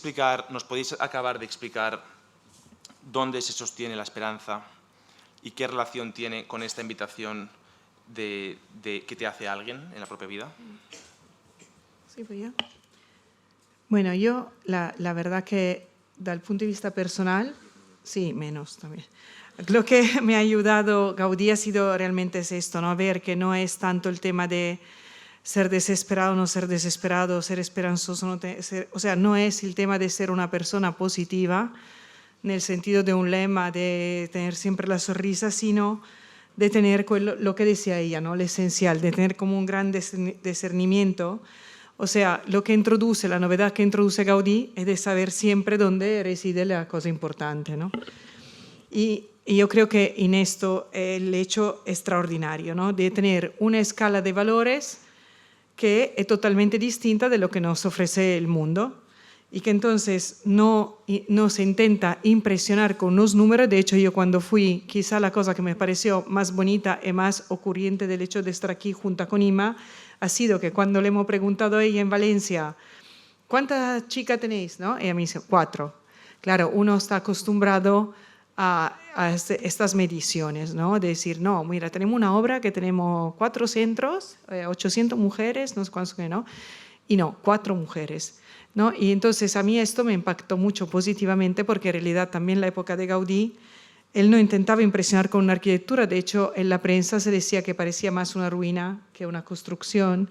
acabar de explicar dónde se sostiene la esperanza y qué relación tiene con esta invitación de que te hace alguien en la propia vida? Sí, pues yo. Bueno, yo la verdad que del punto de vista personal, sí, menos también. Lo que me ha ayudado Gaudí ha sido realmente esto, ¿no? Ver que no es tanto el tema de ser desesperado, no ser desesperado, ser esperanzoso, o sea, no es el tema de ser una persona positiva en el sentido de un lema, de tener siempre la sonrisa, sino de tener lo que decía ella, ¿no? Lo esencial, de tener como un gran discernimiento. O sea, lo que introduce, la novedad que introduce Gaudí es de saber siempre dónde reside la cosa importante, ¿no? Y yo creo que en esto el hecho extraordinario, ¿no? De tener una escala de valores que es totalmente distinta de lo que nos ofrece el mundo y que entonces no se intenta impresionar con unos números. De hecho, yo cuando fui, quizá la cosa que me pareció más bonita y más ocurriente del hecho de estar aquí junto con Inma ha sido que cuando le hemos preguntado a ella en Valencia, ¿cuántas chicas tenéis? ¿No? Ella me dice, 4. Claro, uno está acostumbrado a estas mediciones, ¿no? De decir, no, mira, tenemos una obra que tenemos 4 centros, 800 mujeres, no sé cuántos, ¿no? Y no, 4 mujeres, ¿no? Y entonces a mí esto me impactó mucho positivamente porque en realidad también la época de Gaudí él no intentaba impresionar con una arquitectura, de hecho en la prensa se decía que parecía más una ruina que una construcción,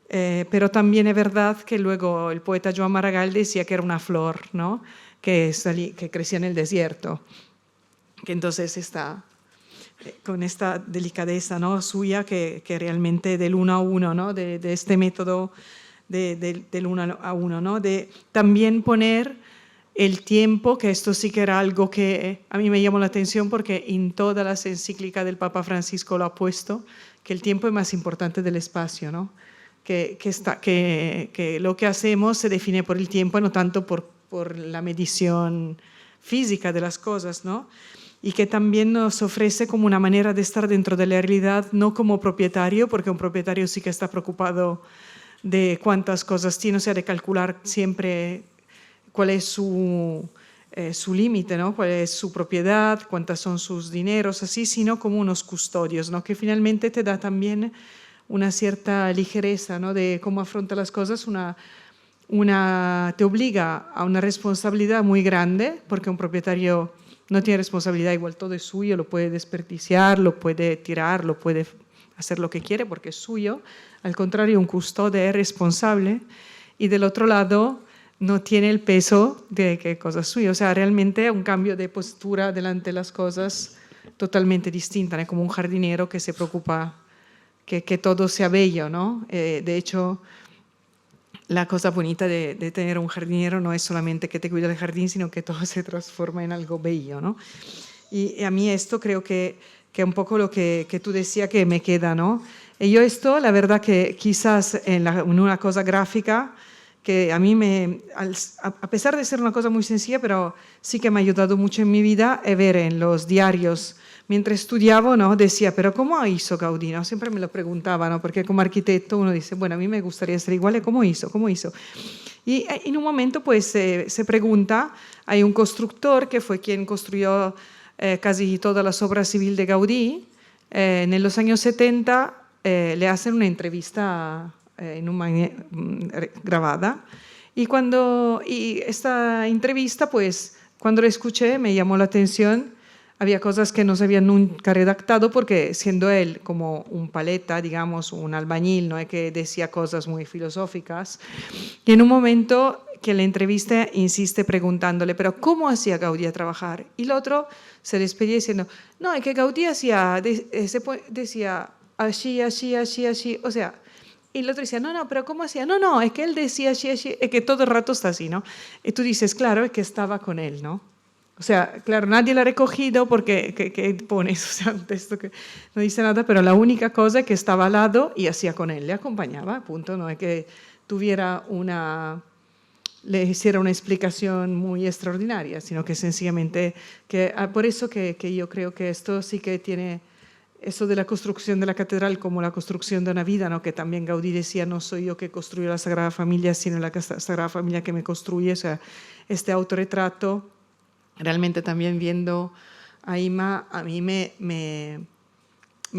pero también es verdad que luego el poeta Joan Maragall decía que era una flor, ¿no? que crecía en el desierto, que entonces está con esta delicadeza, ¿no? suya que realmente del 1 a 1, ¿no? de este método del 1 a 1, ¿no? de también poner el tiempo, que esto sí que era algo que a mí me llamó la atención porque en todas las encíclicas del Papa Francisco lo ha puesto, que el tiempo es más importante del espacio, ¿no? que lo que hacemos se define por el tiempo, no tanto por la medición física de las cosas, ¿no? Y que también nos ofrece como una manera de estar dentro de la realidad, no como propietario, porque un propietario sí que está preocupado de cuántas cosas tiene, o sea, de calcular siempre cuál es su límite, ¿no? cuál es su propiedad, cuántas son sus dineros, así, sino como unos custodios, ¿no? que finalmente te da también una cierta ligereza, ¿no? de cómo afronta las cosas, te obliga a una responsabilidad muy grande, porque un propietario no tiene responsabilidad, igual todo es suyo, lo puede desperdiciar, lo puede tirar, lo puede hacer lo que quiere porque es suyo. Al contrario, un custodio es responsable y del otro lado no tiene el peso de que cosa es suya. O sea, realmente un cambio de postura delante de las cosas totalmente distinta, ¿no? Como un jardinero que se preocupa que todo sea bello, ¿no? De hecho, la cosa bonita de tener un jardinero no es solamente que te cuida el jardín, sino que todo se transforma en algo bello, ¿no? Y a mí esto creo que es un poco lo que tú decías que me queda, ¿no? Y yo esto, la verdad que quizás en una cosa gráfica, que a mí a pesar de ser una cosa muy sencilla, pero sí que me ha ayudado mucho en mi vida, es ver en los diarios, mientras estudiaba, ¿no? decía, pero ¿cómo hizo Gaudí? ¿no? Siempre me lo preguntaba, ¿no? porque como arquitecto uno dice, bueno, a mí me gustaría ser igual, ¿cómo hizo? ¿Cómo hizo? Y en un momento pues se pregunta, hay un constructor que fue quien construyó casi todas las obras civiles de Gaudí, en los años 70 le hacen una entrevista grabada y esta entrevista pues cuando la escuché me llamó la atención. Había cosas que no se habían nunca redactado porque siendo él como un paleta, digamos, un albañil, no es que decía cosas muy filosóficas. Y en un momento que la entrevista insiste preguntándole, pero ¿cómo hacía Gaudí a trabajar? Y el otro se despedía diciendo, no, es que Gaudí decía así, así, así, así, o sea, y el otro decía, no, pero ¿cómo hacía? No, es que él decía así, así, es que todo el rato está así, ¿no? Y tú dices, claro, es que estaba con él, ¿no? O sea, claro, nadie lo ha recogido porque ¿qué pones? O sea, un texto que no dice nada, pero la única cosa es que estaba al lado y hacía con él, le acompañaba, punto. No es que le hiciera una explicación muy extraordinaria, sino que sencillamente, por eso que yo creo que esto sí que tiene, eso de la construcción de la catedral como la construcción de una vida, ¿no? que también Gaudí decía, no soy yo que construyo la Sagrada Familia, sino la Sagrada Familia que me construye, o sea, este autorretrato. Realmente también viendo a Ima, a mí me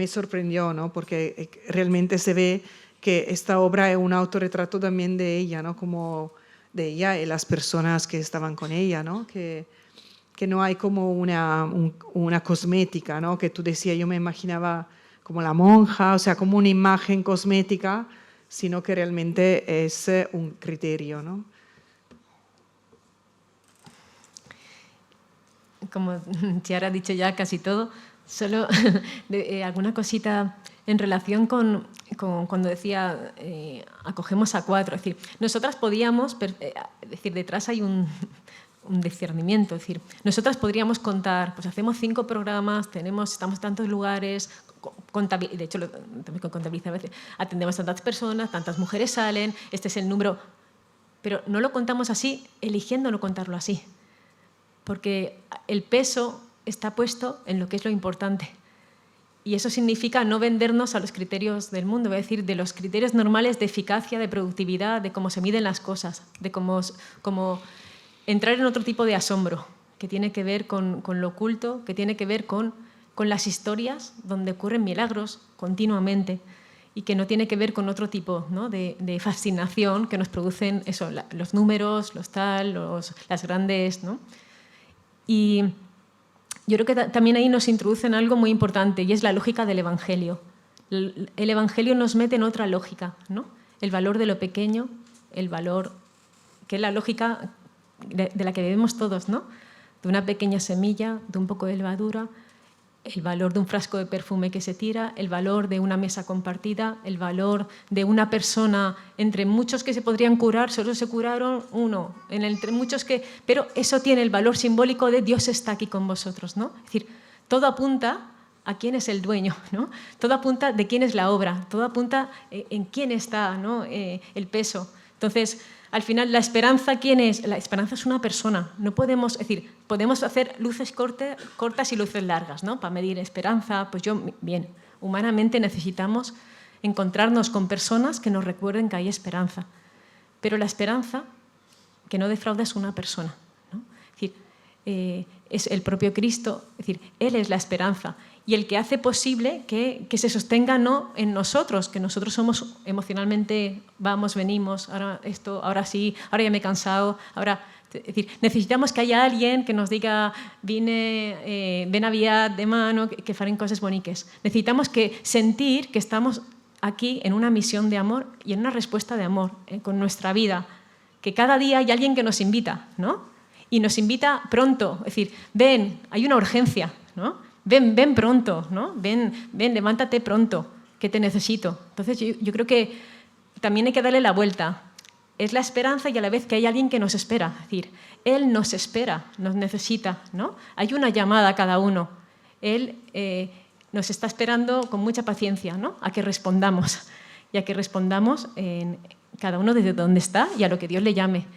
sorprendió, ¿no? porque realmente se ve que esta obra es un autorretrato también de ella, ¿no? como de ella y las personas que estaban con ella, ¿no? que no hay como una cosmética, ¿no? que tú decías, yo me imaginaba como la monja, o sea, como una imagen cosmética, sino que realmente es un criterio, ¿no? Como Chiara ha dicho ya casi todo, solo alguna cosita en relación con cuando decía acogemos a 4. Es decir, nosotras podíamos, decir, detrás hay un discernimiento, es decir, nosotras podríamos contar, pues hacemos 5 programas, estamos en tantos lugares, de hecho también contabiliza a veces, atendemos a tantas personas, tantas mujeres salen, este es el número, pero no lo contamos así, eligiendo no contarlo así. Porque el peso está puesto en lo que es lo importante. Y eso significa no vendernos a los criterios del mundo, es decir, de los criterios normales de eficacia, de productividad, de cómo se miden las cosas, de cómo entrar en otro tipo de asombro, que tiene que ver con lo oculto, que tiene que ver con las historias donde ocurren milagros continuamente y que no tiene que ver con otro tipo, ¿no? de fascinación que nos producen eso, los números, las grandes, ¿no? Y yo creo que también ahí nos introducen algo muy importante y es la lógica del Evangelio. El Evangelio nos mete en otra lógica, ¿no? El valor de lo pequeño, el valor, que es la lógica de la que vivimos todos, ¿no? De una pequeña semilla, de un poco de levadura, el valor de un frasco de perfume que se tira, el valor de una mesa compartida, el valor de una persona, entre muchos que se podrían curar, solo se curaron uno, entre muchos que... Pero eso tiene el valor simbólico de Dios está aquí con vosotros, ¿no? Es decir, todo apunta a quién es el dueño, ¿no? Todo apunta de quién es la obra, todo apunta en quién está, ¿no? El peso. Entonces, al final, ¿la esperanza quién es? La esperanza es una persona. No podemos, es decir, podemos hacer luces cortas y luces largas, ¿no? Para medir esperanza, pues bien, humanamente necesitamos encontrarnos con personas que nos recuerden que hay esperanza. Pero la esperanza que no defrauda es una persona, ¿no? Es decir, es el propio Cristo, es decir, Él es la esperanza y el que hace posible que se sostenga no en nosotros, que nosotros somos emocionalmente, vamos, venimos, ahora esto, ahora sí, ahora ya me he cansado, ahora... Es decir, necesitamos que haya alguien que nos diga ven aviat, demà, no? que farem coses boniques. Necesitamos sentir que estamos aquí en una misión de amor y en una respuesta de amor con nuestra vida, que cada día hay alguien que nos invita, ¿no? Y nos invita pronto, es decir, ven, hay una urgencia, ¿no? Ven pronto, ¿no? Ven, levántate pronto, que te necesito. Entonces yo creo que también hay que darle la vuelta. Es la esperanza y a la vez que hay alguien que nos espera. Es decir, Él nos espera, nos necesita, ¿no? Hay una llamada a cada uno. Él nos está esperando con mucha paciencia, ¿no? A que respondamos. Y a que respondamos en cada uno desde donde está y a lo que Dios le llame.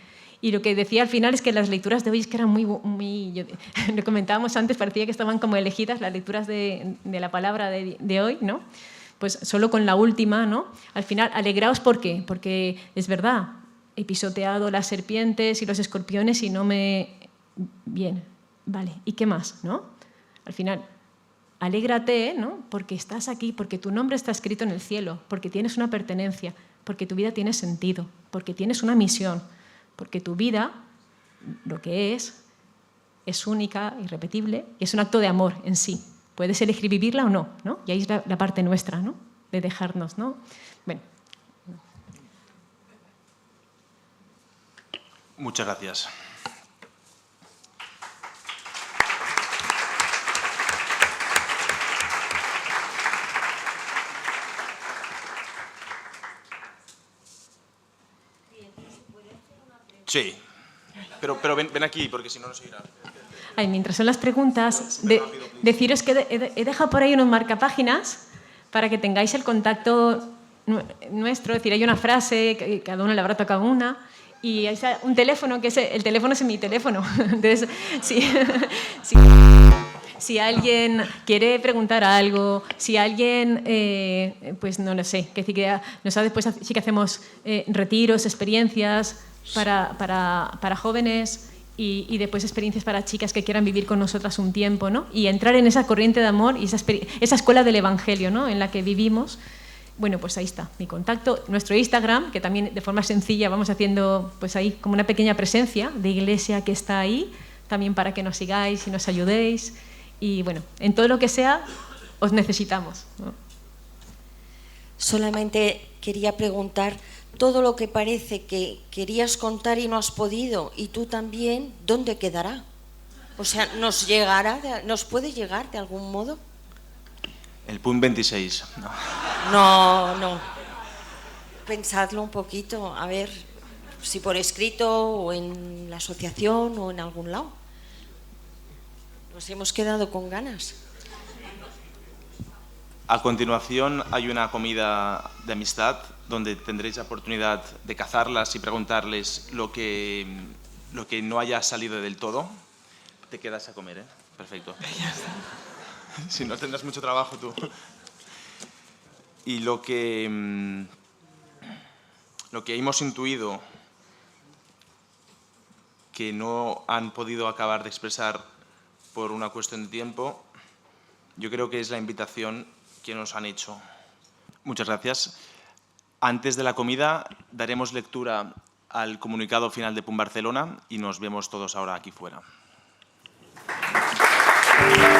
Y lo que decía al final es que las lecturas de hoy es que eran lo comentábamos antes, parecía que estaban como elegidas las lecturas de la palabra de hoy, ¿no? Pues solo con la última, ¿no? Al final, alegraos, ¿por qué? Porque es verdad, he pisoteado las serpientes y los escorpiones y no me... Bien, vale, ¿y qué más, no? Al final, alégrate, ¿no? Porque estás aquí, porque tu nombre está escrito en el cielo, porque tienes una pertenencia, porque tu vida tiene sentido, porque tienes una misión, porque tu vida, lo que es única, irrepetible, y es un acto de amor en sí. Puedes elegir vivirla o no, ¿no? Y ahí es la parte nuestra, ¿no? De dejarnos, ¿no? Bueno. Muchas gracias. Sí, pero ven aquí, porque si no, no se irá. Ay, mientras son las preguntas, deciros que he dejado por ahí unos marcapáginas para que tengáis el contacto nuestro. Es decir, hay una frase, que cada uno le habrá tocado una, y hay un teléfono, que el teléfono es mi teléfono. Entonces, si alguien quiere preguntar algo, si alguien, pues no lo sé, que después sí que hacemos retiros, experiencias para jóvenes y después experiencias para chicas que quieran vivir con nosotras un tiempo, ¿no? Y entrar en esa corriente de amor y esa escuela del Evangelio, ¿no? En la que vivimos. Bueno, pues ahí está mi contacto, nuestro Instagram, que también de forma sencilla vamos haciendo pues ahí como una pequeña presencia de iglesia que está ahí, también para que nos sigáis y nos ayudéis. Y bueno, en todo lo que sea, os necesitamos, ¿no? Solamente quería preguntar, todo lo que parece que querías contar y no has podido, y tú también, ¿dónde quedará? O sea, ¿nos puede llegar de algún modo? El punt 26. No. Pensadlo un poquito, a ver si por escrito o en la asociación o en algún lado. Nos hemos quedado con ganas. A continuación hay una comida de amistad donde tendréis la oportunidad de cazarlas y preguntarles lo que no haya salido del todo. Te quedas a comer, ¿eh? Perfecto. Si no tendrás mucho trabajo tú. Y lo que hemos intuido que no han podido acabar de expresar por una cuestión de tiempo, yo creo que es la invitación que nos han hecho. Muchas gracias. Antes de la comida daremos lectura al comunicado final de PUM Barcelona y nos vemos todos ahora aquí fuera. Gracias.